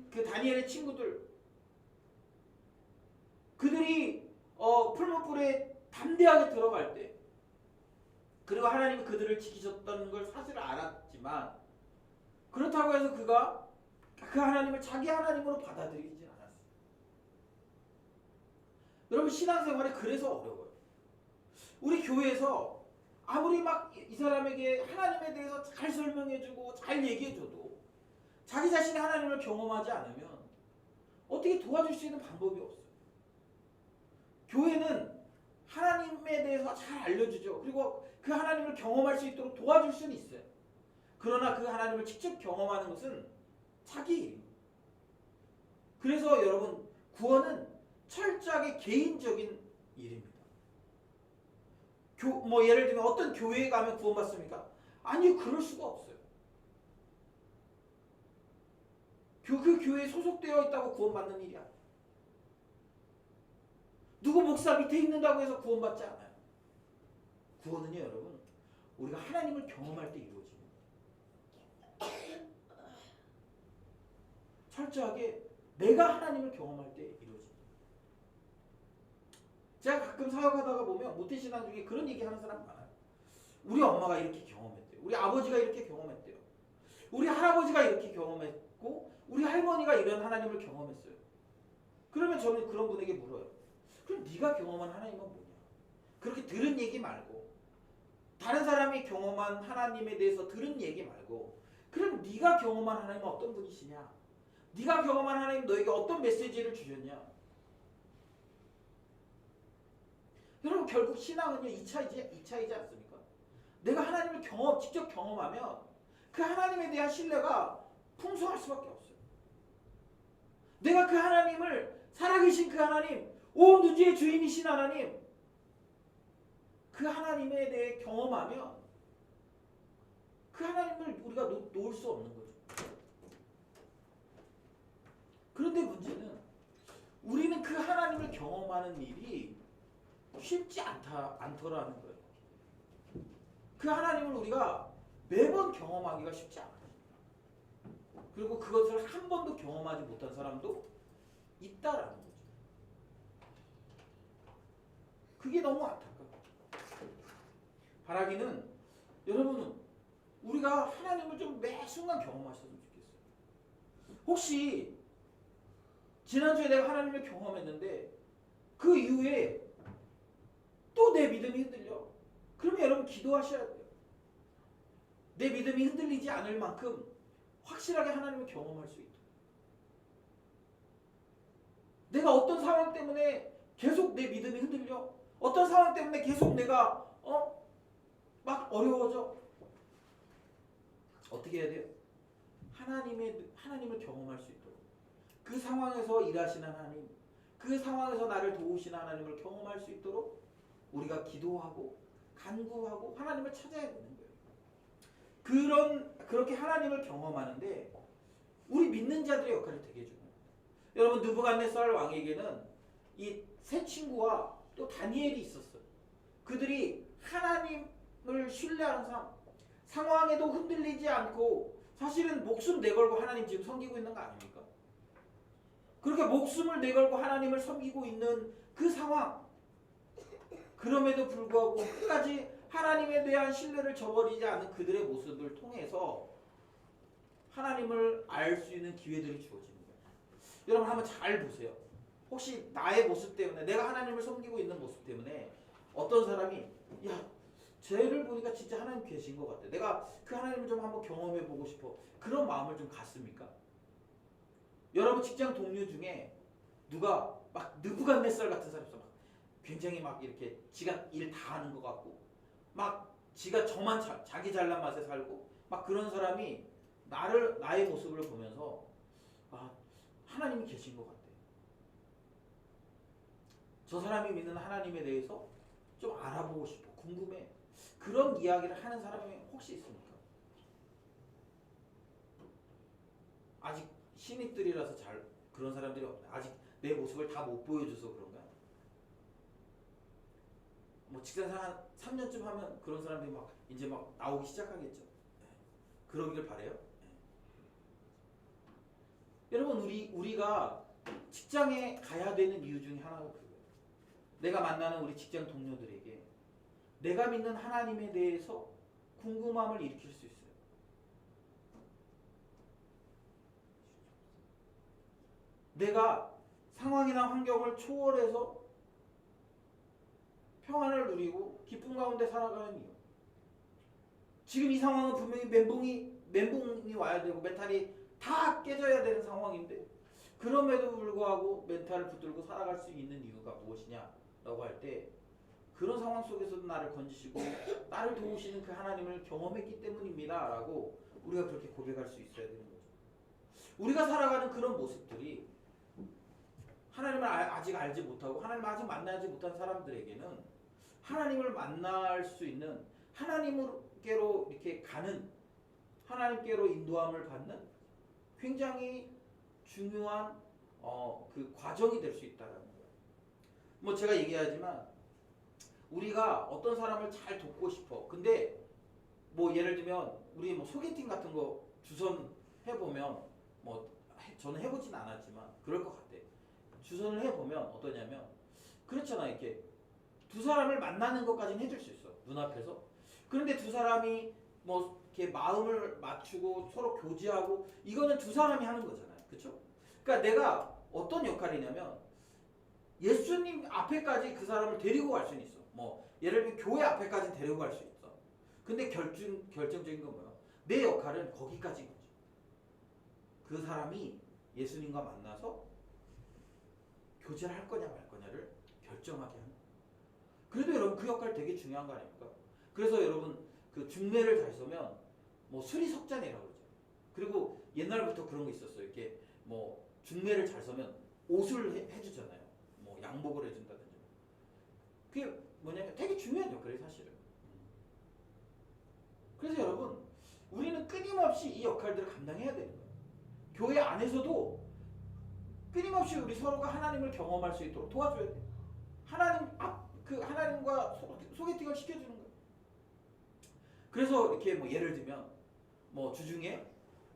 그 다니엘의 친구들, 그들이 풀무불에 담대하게 들어갈 때, 그리고 하나님이 그들을 지키셨다는 걸 사실 알았지만 그렇다고 해서 그가 그 하나님을 자기 하나님으로 받아들이지 않았어요. 여러분, 신앙생활이 그래서 어려워요. 우리 교회에서 아무리 막 이 사람에게 하나님에 대해서 잘 설명해주고 잘 얘기해줘도 자기 자신이 하나님을 경험하지 않으면 어떻게 도와줄 수 있는 방법이 없어요. 교회는 하나님에 대해서 잘 알려주죠. 그리고 그 하나님을 경험할 수 있도록 도와줄 수는 있어요. 그러나 그 하나님을 직접 경험하는 것은 자기 일입니다. 그래서 여러분, 구원은 철저하게 개인적인 일입니다. 예를 들면 어떤 교회에 가면 구원받습니까? 아니요, 그럴 수가 없어요. 그 교회에 소속되어 있다고 구원받는 일이 아니에요. 누구 목사 밑에 있는다고 해서 구원받지 않아요. 구원은요, 여러분, 우리가 하나님을 경험할 때 이루어집니다. 철저하게 내가 하나님을 경험할 때 이루어집니다. 제가 가끔 사역하다가 보면 모태신앙 중에 그런 얘기하는 사람 많아요. 우리 엄마가 이렇게 경험했대요. 우리 아버지가 이렇게 경험했대요. 우리 할아버지가 이렇게 경험했고 우리 할머니가 이런 하나님을 경험했어요. 그러면 저는 그런 분에게 물어요. 그럼 네가 경험한 하나님은 뭐냐? 그렇게 들은 얘기 말고, 다른 사람이 경험한 하나님에 대해서 들은 얘기 말고, 그럼 네가 경험한 하나님은 어떤 분이시냐? 네가 경험한 하나님 너에게 어떤 메시지를 주셨냐? 여러분, 결국 신앙은요 2차이지 않습니까? 내가 하나님을 직접 경험하면 그 하나님에 대한 신뢰가 풍성할 수밖에 없어요. 내가 그 하나님을, 살아계신 그 하나님, 온 우주의 주인이신 하나님, 그 하나님에 대해 경험하면 그 하나님을 우리가 놓을 수 없는 거죠. 그런데 문제는 우리는 그 하나님을 경험하는 일이 쉽지 않더라는 거예요. 그 하나님을 우리가 매번 경험하기가 쉽지 않아요. 그리고 그것을 한 번도 경험하지 못한 사람도 있다라는 거죠. 그게 너무 안타까워요. 바라기는 여러분은 우리가 하나님을 좀 매 순간 경험하셨으면 좋겠어요. 혹시 지난주에 내가 하나님을 경험했는데 그 이후에 또 내 믿음이 흔들려. 그러면 여러분 기도하셔야 돼요. 내 믿음이 흔들리지 않을 만큼 확실하게 하나님을 경험할 수 있도록. 내가 어떤 상황 때문에 계속 내 믿음이 흔들려? 어떤 상황 때문에 계속 내가 막 어려워져? 어떻게 해야 돼요? 하나님을 경험할 수 있도록. 그 상황에서 일하시는 하나님, 그 상황에서 나를 도우시는 하나님을 경험할 수 있도록 우리가 기도하고 간구하고 하나님을 찾아야 되는 거예요. 그렇게 하나님을 경험하는데 우리 믿는 자들의 역할이 되게 중요해요. 여러분 느부갓네살 왕에게는 이 세 친구와 또 다니엘이 있었어요. 그들이 하나님을 신뢰하는 상황에도 흔들리지 않고 사실은 목숨 내걸고 하나님 지금 섬기고 있는 거 아닙니까? 그렇게 목숨을 내걸고 하나님을 섬기고 있는 그 상황, 그럼에도 불구하고 끝까지 하나님에 대한 신뢰를 저버리지 않는 그들의 모습을 통해서 하나님을 알 수 있는 기회들이 주어지는 거예요. 여러분 한번 잘 보세요. 혹시 나의 모습 때문에, 내가 하나님을 섬기고 있는 모습 때문에 어떤 사람이 야, 쟤를 보니까 진짜 하나님 계신 것 같아. 내가 그 하나님을 좀 한번 경험해 보고 싶어. 그런 마음을 좀 갖습니까? 여러분 직장 동료 중에 누가 막 느부갓네살 같은 사람이 있어. 막 굉장히 막 이렇게 지가 일 다 하는 것 같고 막 지가 자기 잘난 맛에 살고 막 그런 사람이 나의 모습을 보면서 하나님이 계신 것 같아. 저 사람이 믿는 하나님에 대해서 좀 알아보고 싶어. 궁금해. 그런 이야기를 하는 사람이 혹시 있습니까? 아직 신입들이라서 잘 그런 사람들이 아직 내 모습을 다 못 보여줘서 그런가? 뭐 직장생활 3년쯤 하면 그런 사람들이 막 이제 막 나오기 시작하겠죠. 그러기를 바래요. 여러분 우리가 직장에 가야 되는 이유 중에 하나가 그거예요. 내가 만나는 우리 직장 동료들에게 내가 믿는 하나님에 대해서 궁금함을 일으킬 수 있어요. 내가 상황이나 환경을 초월해서 평안을 누리고 기쁨 가운데 살아가는 이유. 지금 이 상황은 분명히 멘붕이 와야 되고 멘탈이 다 깨져야 되는 상황인데 그럼에도 불구하고 멘탈을 붙들고 살아갈 수 있는 이유가 무엇이냐라고 할 때 그런 상황 속에서도 나를 건지시고 나를 도우시는 그 하나님을 경험했기 때문입니다 라고 우리가 그렇게 고백할 수 있어야 되는 거죠. 우리가 살아가는 그런 모습들이 하나님을 아직 알지 못하고 하나님을 아직 만나지 못한 사람들에게는 하나님을 만날 수 있는 하나님께로 이렇게 가는 하나님께로 인도함을 받는 굉장히 중요한 그 과정이 될 수 있다는 거예요. 뭐 제가 얘기하지만 우리가 어떤 사람을 잘 돕고 싶어. 근데 뭐 예를 들면 우리 뭐 소개팅 같은 거 주선 해보면 뭐 저는 해보진 않았지만 그럴 것 같아. 주선을 해보면 어떠냐면 그렇잖아. 이렇게 두 사람을 만나는 것까지는 해줄 수 있어. 눈앞에서. 그런데 두 사람이 뭐 이렇게 마음을 맞추고 서로 교제하고 이거는 두 사람이 하는 거잖아요. 그렇죠? 그러니까 내가 어떤 역할이냐면 예수님 앞에까지 그 사람을 데리고 갈 수는 있어. 뭐 예를 들면 교회 앞에까지 데리고 갈 수 있어. 근데 결정적인 건 뭐야? 내 역할은 거기까지인 거지. 그 사람이 예수님과 만나서 교제를 할 거냐 말 거냐를 결정하게 하는 거야. 그래도 여러분 그 역할 되게 중요한 거 아닙니까? 그래서 여러분 그 중매를 잘 서면 뭐 수리석잔이라고 그러죠. 그리고 옛날부터 그런 거 있었어요. 이렇게 뭐 중매를 잘 서면 옷을 해주잖아요. 뭐 양복을 해준다든지. 그게 뭐냐면 되게 중요한 역할이에요, 사실은. 그래서 여러분 우리는 끊임없이 이 역할들을 감당해야 되는 거예요. 교회 안에서도 끊임없이 우리 서로가 하나님을 경험할 수 있도록 도와줘야 돼. 하나님과 소개팅을 시켜주는 거예요. 그래서 이렇게 뭐 예를 들면 뭐 주중에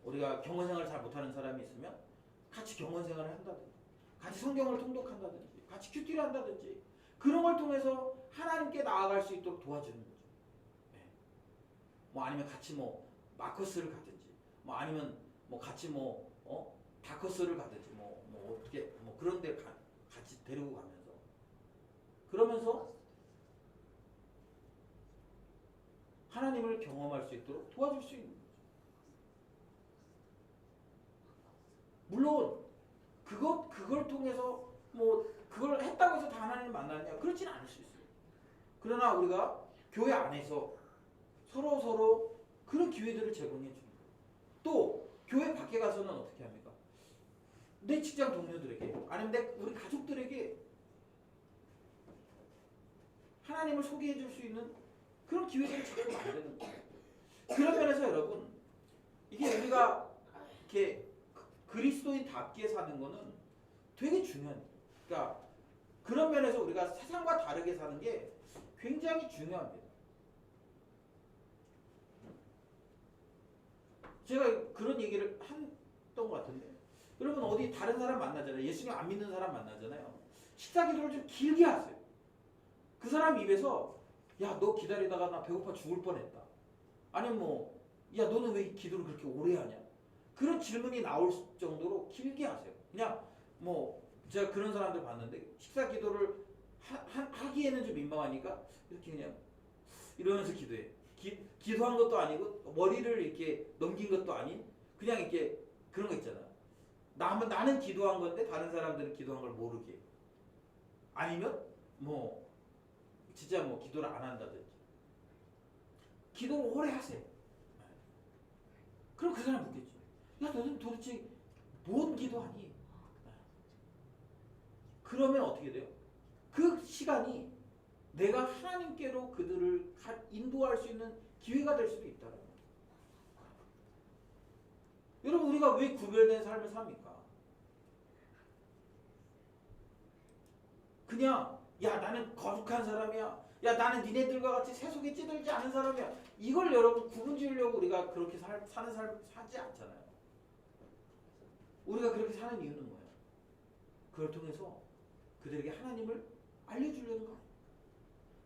우리가 경건생활을 잘 못하는 사람이 있으면 같이 경건생활을 한다든지, 같이 성경을 통독한다든지, 같이 큐티를 한다든지, 그런 걸 통해서 하나님께 나아갈 수 있도록 도와주는 거죠. 네. 뭐 아니면 같이 뭐 마커스를 가든지, 뭐 아니면 뭐 같이 뭐 다커스를 가든지, 뭐 어떻게 뭐 그런 데 같이 데리고 가면서, 그러면서 하나님을 경험할 수 있도록 도와줄 수 있는 거죠. 물론 그걸 통해서 뭐 그걸 했다고 해서 다 하나님을 만나느냐, 그렇지는 않을 수 있어요. 그러나 우리가 교회 안에서 서로 그런 기회들을 제공해 줍니다. 또 교회 밖에 가서는 어떻게 합니까? 내 직장 동료들에게, 아니면 우리 가족들에게 하나님을 소개해 줄 수 있는 그런 기회들을 자꾸 만드는 거예요. 그런 면에서 여러분, 이게 우리가 이렇게 그리스도인답게 사는 거는 되게 중요한 거예요. 그러니까 그런 면에서 우리가 세상과 다르게 사는 게 굉장히 중요합니다. 제가 그런 얘기를 했던 것 같은데, 여러분 어디 다른 사람 만나잖아요. 예수님 안 믿는 사람 만나잖아요. 식사 기도를 좀 길게 하세요. 그 사람 입에서 야, 너 기다리다가 나 배고파 죽을 뻔했다. 아니면 뭐, 야, 너는 왜 기도를 그렇게 오래 하냐? 그런 질문이 나올 정도로 길게 하세요. 그냥 뭐 제가 그런 사람들 봤는데 식사 기도를 하기에는 좀 민망하니까 이렇게 그냥 이러면서 기도해. 기도한 것도 아니고 머리를 이렇게 넘긴 것도 아닌, 그냥 이렇게 그런 거 있잖아. 나는 기도한 건데 다른 사람들은 기도한 걸 모르게. 아니면 뭐 진짜 뭐 기도를 안 한다든지. 기도를 오래 하세요. 그럼 그 사람 묻겠지. 야, 너는 도대체 뭔 기도하니? 그러면 어떻게 돼요? 그 시간이 내가 하나님께로 그들을 인도할 수 있는 기회가 될 수도 있다는 거예요. 여러분, 우리가 왜 구별된 삶을 삽니까? 그냥 야, 나는 거룩한 사람이야. 야, 나는 니네들과 같이 세속에 찌들지 않은 사람이야. 이걸 여러분 구분 지으려고 우리가 그렇게 사는 삶 사지 않잖아요. 우리가 그렇게 사는 이유는 뭐예요? 그걸 통해서 그들에게 하나님을 알려주려는 거예요.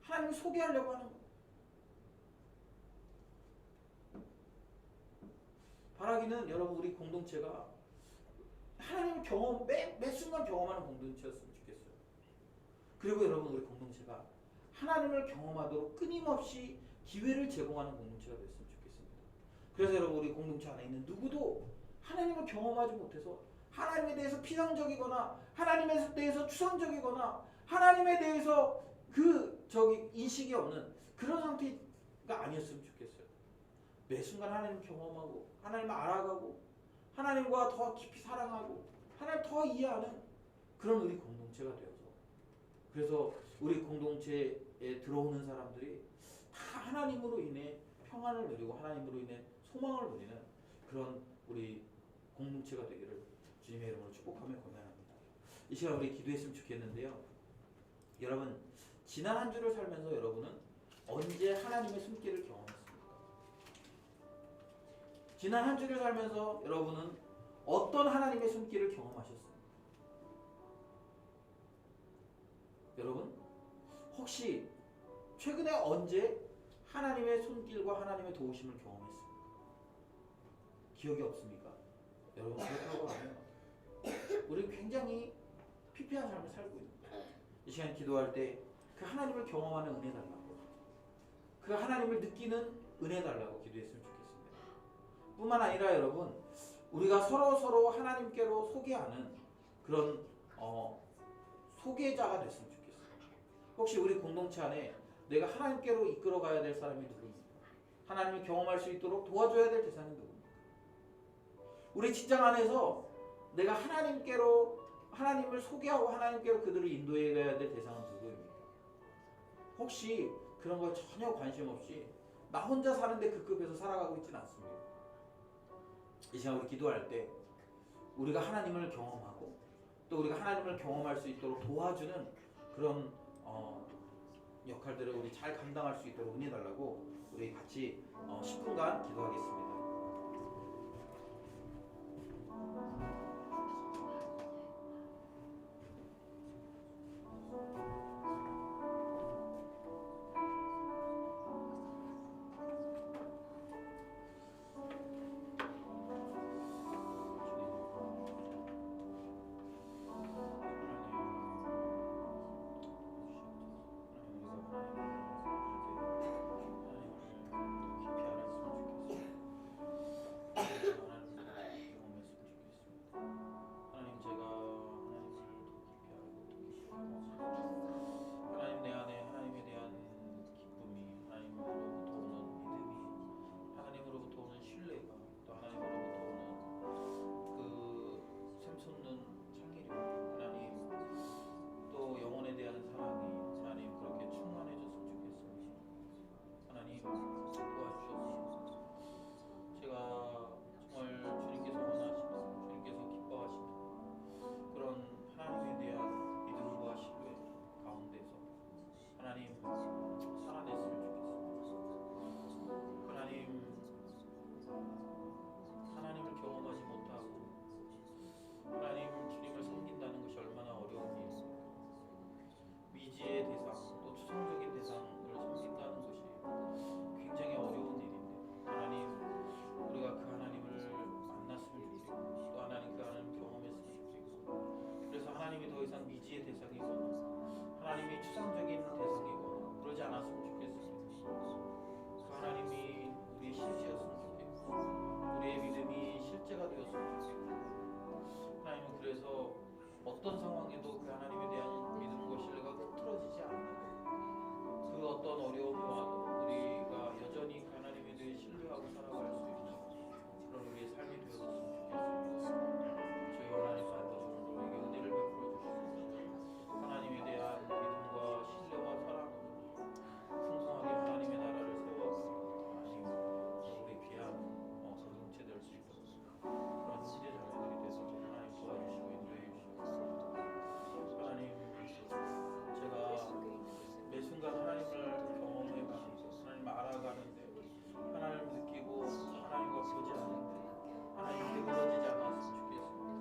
하나님을 소개하려고 하는 거예요. 바라기는 여러분 우리 공동체가 하나님을 매 순간 경험하는 공동체였으면 좋겠어요. 그리고 여러분 우리 공동체가 하나님을 경험하도록 끊임없이 기회를 제공하는 공동체가 됐으면 좋겠습니다. 그래서 여러분 우리 공동체 안에 있는 누구도 하나님을 경험하지 못해서 하나님에 대해서 피상적이거나 하나님에 대해서 추상적이거나 하나님에 대해서 인식이 없는 그런 상태가 아니었으면 좋겠어요. 매 순간 하나님을 경험하고 하나님을 알아가고 하나님과 더 깊이 사랑하고 하나님을 더 이해하는 그런 우리 공동체가 되어서, 그래서 우리 공동체에 들어오는 사람들이 다 하나님으로 인해 평안을 누리고 하나님으로 인해 소망을 누리는 그런 우리 공동체가 되기를 주님의 이름으로 축복하며 권면합니다. 이 시간 우리 기도했으면 좋겠는데요. 여러분, 지난 한 주를 살면서 여러분은 언제 하나님의 손길을 경험했습니까? 지난 한 주를 살면서 여러분은 어떤 하나님의 손길을 경험하셨습니까? 여러분, 혹시 최근에 언제 하나님의 손길과 하나님의 도우심을 경험했습니까? 기억이 없습니까? 여러분, 그렇다고 하면 우리 굉장히 피폐한 삶을 살고 있습니다. 이 시간 기도할 때 그 하나님을 경험하는 은혜 달라고, 그 하나님을 느끼는 은혜 달라고 기도했으면 좋겠습니다. 뿐만 아니라 여러분, 우리가 서로 하나님께로 소개하는 그런 소개자가 됐으면 좋겠어요. 혹시 우리 공동체 안에 내가 하나님께로 이끌어가야 될 사람이 누구입니까? 하나님을 경험할 수 있도록 도와줘야 될 대상이 누구입니까? 우리 직장 안에서 내가 하나님을 소개하고 하나님께로 그들을 인도해 가야 될 대상은 누구입니까? 혹시 그런 거 전혀 관심 없이 나 혼자 사는데 그 급에서 살아가고 있지는 않습니다. 이 시간 우리 기도할 때 우리가 하나님을 경험하고 또 우리가 하나님을 경험할 수 있도록 도와주는 그런 역할들을 우리 잘 감당할 수 있도록 은혜 달라고 우리 같이 10분간 기도하겠습니다. 하나님이 추상적인 대상이고 그러지 않았으면 좋겠습니다. 그 하나님이 우리의 실제였으면 좋겠고 우리의 믿음이 실제가 되었으면 좋겠고 하나님은 그래서 어떤 상황에도 그 하나님에 대한 믿음과 신뢰가 흐트러지지 않는 그 어떤 어려움이 와도 우리가 여전히 그 하나님에 대해 신뢰하고 살아갈 수 있는 그런 우리의 삶이 되었으면 좋겠습니다. 저희 하나님 아버지 오늘도 우리에게 은혜를 베풀어 주시고 하나님에 대한 믿음과 신뢰와 사랑으로 풍성하게 하나님의 나라를 세워가고 하나님 우리 귀한 공동체 될 수 있도록 그런 시대 자녀들이 돼서 하나님 도와주시고 인도해 주시고 하나님 제가 매 순간 하나님을 경험해가면서 하나님을 알아가는데 하나님을 느끼고 하나님과 교제하는데 하나님께 무너지지 않았으면 좋겠습니다.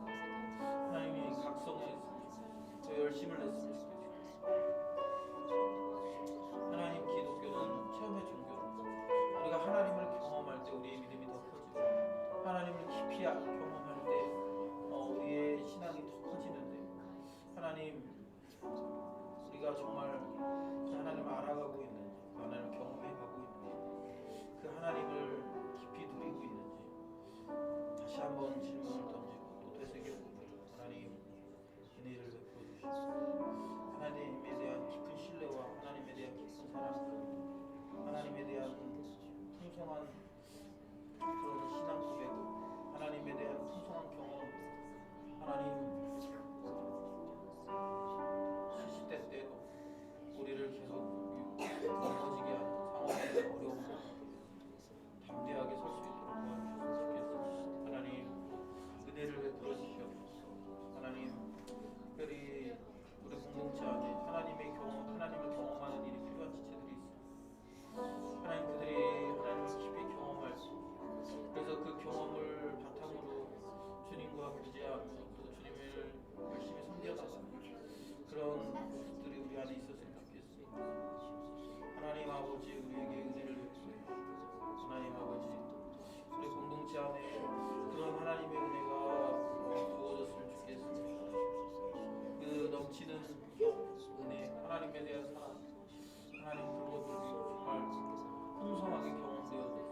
하나님이 각성했으면 좋겠습니다. 더 열심을 냈으면 좋겠습니다. 하나님 기독교는 체험의 종교로 우리가 하나님을 경험할 때 우리의 믿음이 더 커지고 하나님을 깊이 경험할 때 우리의 신앙이 더 커지는데 하나님 우리가 정말 그 하나님을 알아가고 있는지 그 하나님을 경험해가고 있는지 그 하나님을 깊이 누리고 있는지 다시 한번 질문을 던지고 또 되새겨보고 하나님 은혜를 베풀어 주시고 하나님에 대한 깊은 신뢰와 하나님에 대한 깊은 사랑 하나님에 대한 풍성한 그런 신앙 고백 하나님에 대한 풍성한 경험 하나님 시시때 때도 우리를 계속 넘어지게 하는 상황의 어려움과 담대하게 설 수 있도록 도와주셨으면 좋겠습니다. 하나님 은혜를 베풀어 주시옵소서. 하나님 특별히 우리 공동체 안에 하나님의 경험, 하나님을 경험하는 일이 필요한 지체들이 있습니다. 하나님 그들이 하나님을 깊이 경험할 수 그래서 그 경험을 바탕으로 주님과 교제하며 또 주님을 열심히 섬겨나가는 그런 모습들이 우리 안에 있었으면 좋겠습니다. 하나님 아버지 우리에게 은혜를 베푸시고 하나님 아버지 우리 공동체 안에 그런 하나님의 은혜가 부어졌으면 좋겠습니다. 그 넘치는 은혜 하나님에 대한 사랑 하나님 그런 것들이 정말 풍성하게 경험되어졌습니다.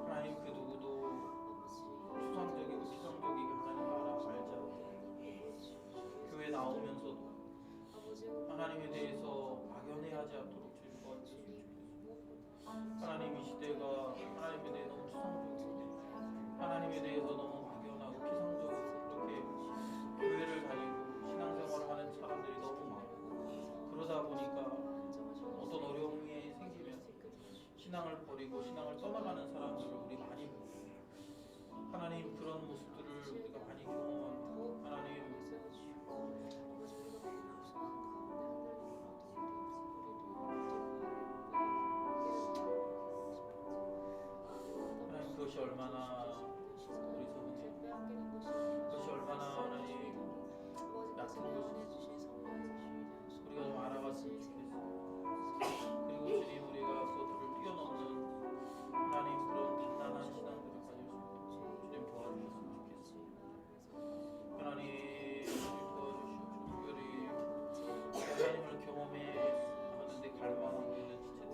하나님 그 누구도 추상적이고 피상적이게 하나님 알자 교회 나오면서도 하나님에 대해서 막연해하지 않도록 주님 도와주셨으면 좋겠습니다. 하나님 이 시대가 하나님에 대해 너무 추상적이고 하나님에 대해서 너무 막연하고 피상적으로 그렇게 교회를 다니고 신앙생활을 하는 사람들이 너무 많고 그러다 보니까 어떤 어려움이 생기면 신앙을 버리고 신앙을 떠나가는 사람들을 우리 많이 보고 하나님 그런 모습들을 얼마나 우리 성도님 그것이 얼마나 하나님 약한 것인지 우리가 좀 알아봤으면 좋겠어요. 그리고 주님 우리가 그것들을 뛰어넘는 하나님 그런 단단한 신앙들을 가질 수 있도록 주님 도와주셨으면 좋겠습니다. 하나님 주님 도와주시옵소서. 특별히 하나님을 경험해 하는데 갈망하고 있는 지체들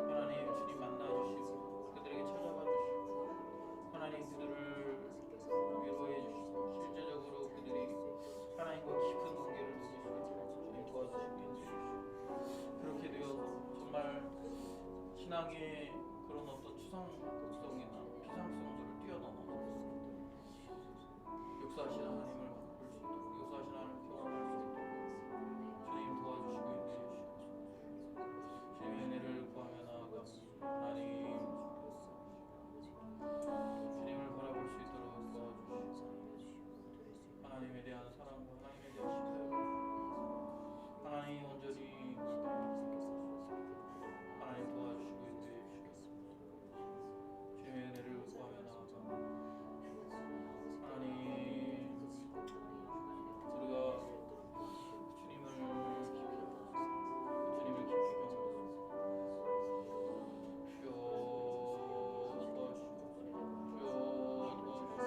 하나님 주님 만나주시고 그들에게 찾아가 주시고 하나님 그들을 위로해 주시고 실제적으로 그들이 하나님과 깊은 관계를 맺을 수 있도록 주님 도와주시고 인도해 주시고 그렇게 되어서 정말 신앙의 그런 어떤 추상성이나 피상성들을 뛰어넘어서 역사하시는 하나님을 볼 수 있도록 역사하시는 하나님을 경험할 수 있도록 주님 도와주시고 인도해 주시옵소서. 주님의 은혜를 구하며 나아갑니다. 하나님 주님을 바라볼 수 있도록 도와주시옵소서. 하나님에 대한 사랑과 하나님에 대한 신뢰 하나님 온전히 하나님 도와주시고 인도해 주시옵소서. 주님의 은혜를 구하며 나아갑니다. 하나님 우리가 주님을 깊이 경험했습니다. 주여 도와주시옵소서. 주여 도와주시옵소서.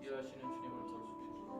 일하시는 주님을 볼 수 있도록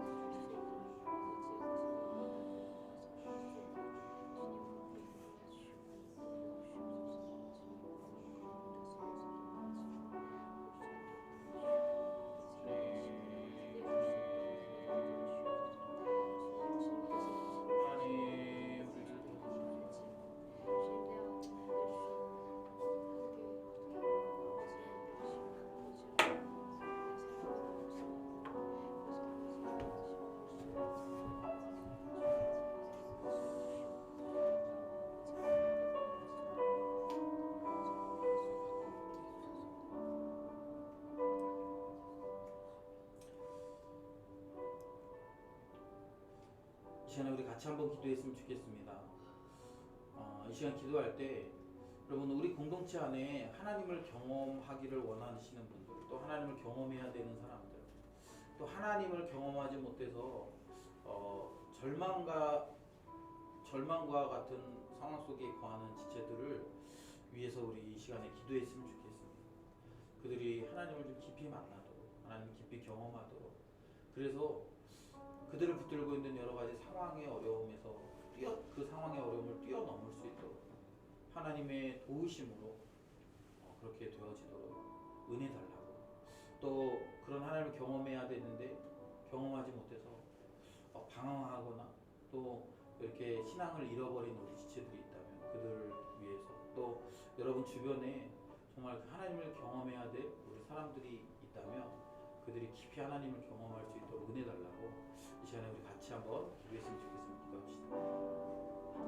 이 시간에 우리 같이 한번 기도했으면 좋겠습니다. 이 시간 기도할 때 여러분 우리 공동체 안에 하나님을 경험하기를 원하시는 분들 또 하나님을 경험해야 되는 사람들 또 하나님을 경험하지 못해서 절망과 같은 상황 속에 거하는 지체들을 위해서 우리 이 시간에 기도했으면 좋겠습니다. 그들이 하나님을 좀 깊이 만나도록 하나님 깊이 경험하도록 그래서 그들을 붙들고 있는 여러 가지 상황의 어려움에서 그 상황의 어려움을 뛰어넘을 수 있도록 하나님의 도우심으로 그렇게 되어지도록 은혜 달라고 또 그런 하나님을 경험해야 되는데 경험하지 못해서 방황하거나 또 이렇게 신앙을 잃어버린 우리 지체들이 있다면 그들을 위해서 또 여러분 주변에 정말 하나님을 경험해야 될 우리 사람들이 있다면 그들이 깊이 하나님을 경험할 수 있도록 은혜 달라고 이 시간에 우리 같이 한번 기도했으면 좋겠습니다. 기도합시다.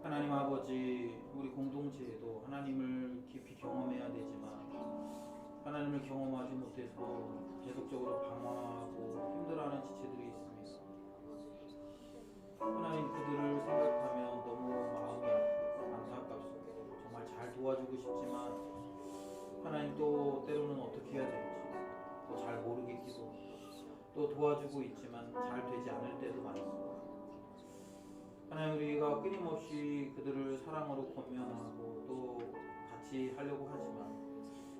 하나님 아버지 우리 공동체에도 하나님을 깊이 경험해야 되지만 하나님을 경험하지 못해서 계속적으로 방황하고 힘들어하는 지체들이 있습니다. 하나님 그들을 생각하면 너무 마음이 아프고 안타깝습니다. 정말 잘 도와주고 싶지만 하나님 또 때로는 어떻게 해야 될지 또 잘 모르겠기도 또 도와주고 있지만 잘 되지 않을 때도 많습니다. 하나님 우리가 끊임없이 그들을 사랑으로 권면하고 또 같이 하려고 하지만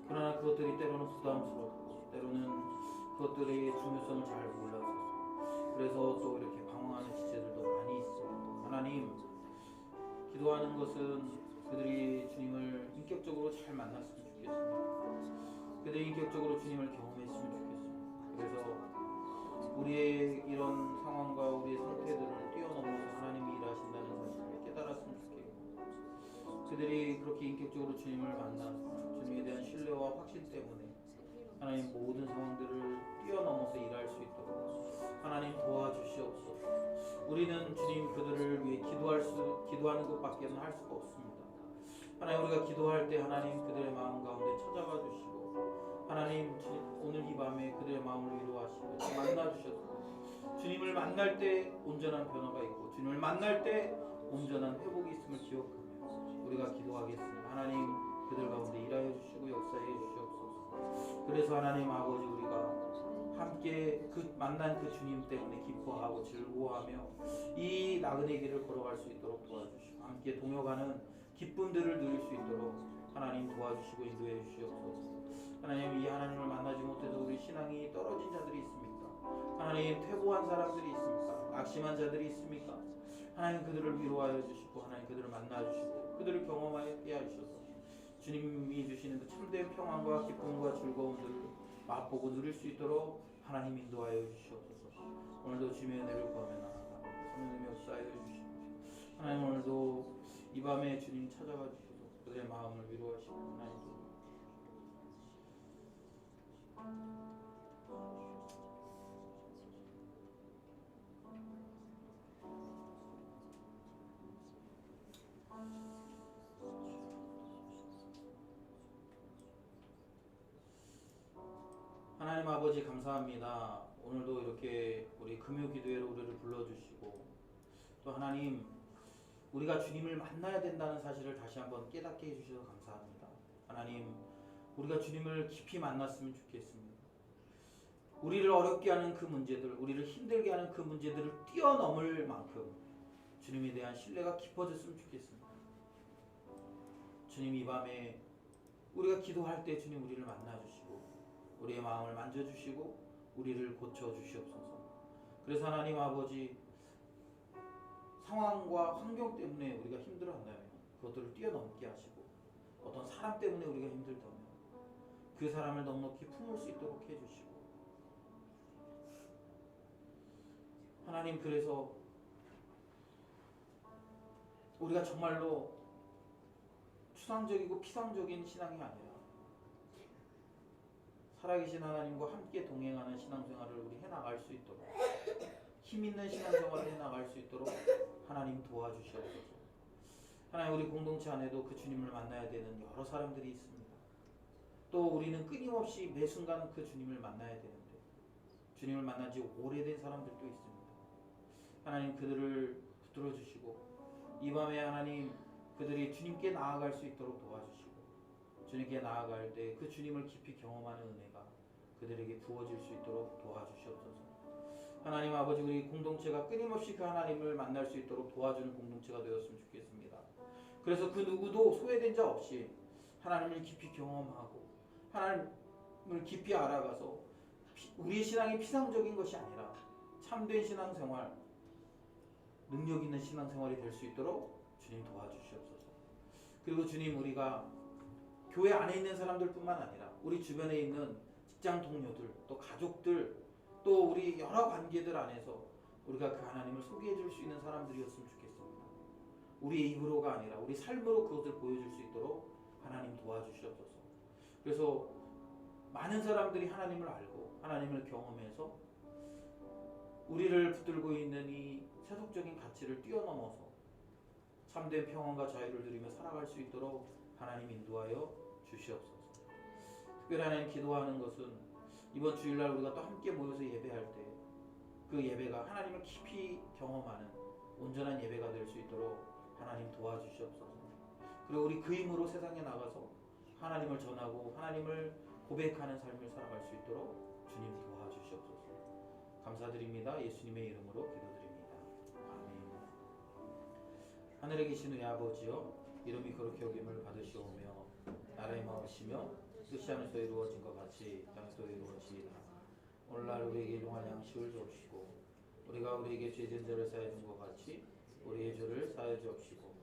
그러나 그것들이 때로는 부담스럽고 때로는 그것들의 중요성을 잘 몰라서 그래서 또 이렇게 방황하는 지체들도 많이 있습니다. 하나님 기도하는 것은 그들이 주님을 인격적으로 잘 만났으면 좋겠습니다. 그들이 인격적으로 주님을 경험했으면 좋겠습니다. 그래서 우리의 이런 상황과 우리의 상태들을 뛰어넘어서 하나님이 일하신다는 사실을 깨달았으면 좋겠고 그들이 그렇게 인격적으로 주님을 만나서 주님에 대한 신뢰와 확신 때문에 하나님 모든 상황들을 뛰어넘어서 일할 수 있도록 하나님 도와주시옵소서. 우리는 주님 그들을 위해 기도하는 것밖에는 할 수가 없습니다. 하나님 우리가 기도할 때 하나님 그들의 마음 가운데 찾아가 주시고 하나님 오늘 이 밤에 그들의 마음을 위로하시고 만나 주셔서 주님을 만날 때 온전한 변화가 있고 주님을 만날 때 온전한 회복이 있음을 기억하며 우리가 기도하겠습니다. 하나님 그들 가운데 일하여 주시고 역사해 주시옵소서. 그래서 하나님 아버지 우리가 함께 그 만난 그 주님 때문에 기뻐하고 즐거워하며 이 나그네 길을 걸어갈 수 있도록 도와주시고 함께 동역하는 기쁨들을 누릴 수 있도록 하나님 도와주시고 인도해 주시옵소서. 하나님 이 하나님을 만나지 못해서 우리 신앙이 떨어진 자들이 있습니까? 하나님 퇴보한 사람들이 있습니까? 낙심한 자들이 있습니까? 하나님 그들을 위로하여 주시고 하나님 그들을 만나 주시고 그들을 경험하게 하셔서 주님이 주시는 그 참된 평안과 기쁨과 즐거움들을 맛보고 누릴 수 있도록 하나님 인도하여 주시옵소서. 오늘도 주님의 은혜를 구하며 나아가 성령님의 역사하여 주시옵소서. 하나님 오늘도 이 밤에 주님 찾아와 주셔서 그들의 마음을 위로하시고 하나님 하나님 아버지 감사합니다. 오늘도 이렇게 우리 금요 기도회로 우리를 불러주시고 또 하나님 우리가 주님을 만나야 된다는 사실을 다시 한번 깨닫게 해주셔서 감사합니다. 하나님 우리가 주님을 깊이 만났으면 좋겠습니다. 우리를 어렵게 하는 그 문제들, 우리를 힘들게 하는 그 문제들을 뛰어넘을 만큼 주님에 대한 신뢰가 깊어졌으면 좋겠습니다. 주님 이 밤에 우리가 기도할 때 주님 우리를 만나주시고 우리의 마음을 만져주시고 우리를 고쳐주시옵소서. 그래서 하나님 아버지 상황과 환경 때문에 우리가 힘들어한다면 그것들을 뛰어넘게 하시고 어떤 사람 때문에 우리가 힘들다면 그 사람을 넉넉히 품을 수 있도록 해주시고 하나님 그래서 우리가 정말로 추상적이고 피상적인 신앙이 아니라 살아계신 하나님과 함께 동행하는 신앙생활을 우리 해나갈 수 있도록 힘있는 신앙생활을 해나갈 수 있도록 하나님 도와주시옵소서. 하나님 우리 공동체 안에도 그 주님을 만나야 되는 여러 사람들이 있습니다. 또 우리는 끊임없이 매 순간 그 주님을 만나야 되는데 주님을 만난 지 오래된 사람들도 있습니다. 하나님 그들을 붙들어 주시고 이 밤에 하나님 그들이 주님께 나아갈 수 있도록 도와주시고 주님께 나아갈 때 그 주님을 깊이 경험하는 은혜가 그들에게 부어질 수 있도록 도와주시옵소서. 하나님 아버지 우리 공동체가 끊임없이 그 하나님을 만날 수 있도록 도와주는 공동체가 되었으면 좋겠습니다. 그래서 그 누구도 소외된 자 없이 하나님을 깊이 경험하고 하나님을 깊이 알아가서 우리의 신앙이 피상적인 것이 아니라 참된 신앙생활, 능력 있는 신앙생활이 될 수 있도록 주님 도와주시옵소서. 그리고 주님 우리가 교회 안에 있는 사람들뿐만 아니라 우리 주변에 있는 직장 동료들 또 가족들 또 우리 여러 관계들 안에서 우리가 그 하나님을 소개해 줄 수 있는 사람들이었으면 좋겠습니다. 우리의 입으로가 아니라 우리 삶으로 그것을 보여줄 수 있도록 하나님 도와주시옵소서. 그래서 많은 사람들이 하나님을 알고 하나님을 경험해서 우리를 붙들고 있는 이 세속적인 가치를 뛰어넘어서 참된 평안과 자유를 누리며 살아갈 수 있도록 하나님 인도하여 주시옵소서. 특별히 하나님 기도하는 것은 이번 주일날 우리가 또 함께 모여서 예배할 때 그 예배가 하나님을 깊이 경험하는 온전한 예배가 될 수 있도록 하나님 도와주시옵소서. 그리고 우리 그 힘으로 세상에 나가서 하나님을 전하고 하나님을 고백하는 삶을 살아갈 수 있도록 주님 도와주시옵소서. 감사드립니다. 예수님의 이름으로 기도드립니다. 아멘. 하늘에 계신 우리 아버지여 이름이 거룩히 여김을 받으시오며 나라의 마음이시며 뜻이 하늘에서 이루어진 것 같이 땅에서 이루어지이다. 오늘날 우리에게 일용할 양식을 주옵시고 우리가 우리에게 죄진 자를 사하여 준 것 같이 우리의 죄를 사하여 주옵시고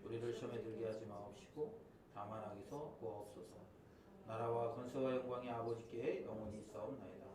우리를 시험에 들게 하지 마옵시고 다만 악에서 구하옵소서. 나라와 권세와 영광이 아버지께 영원히 있사옵나이다.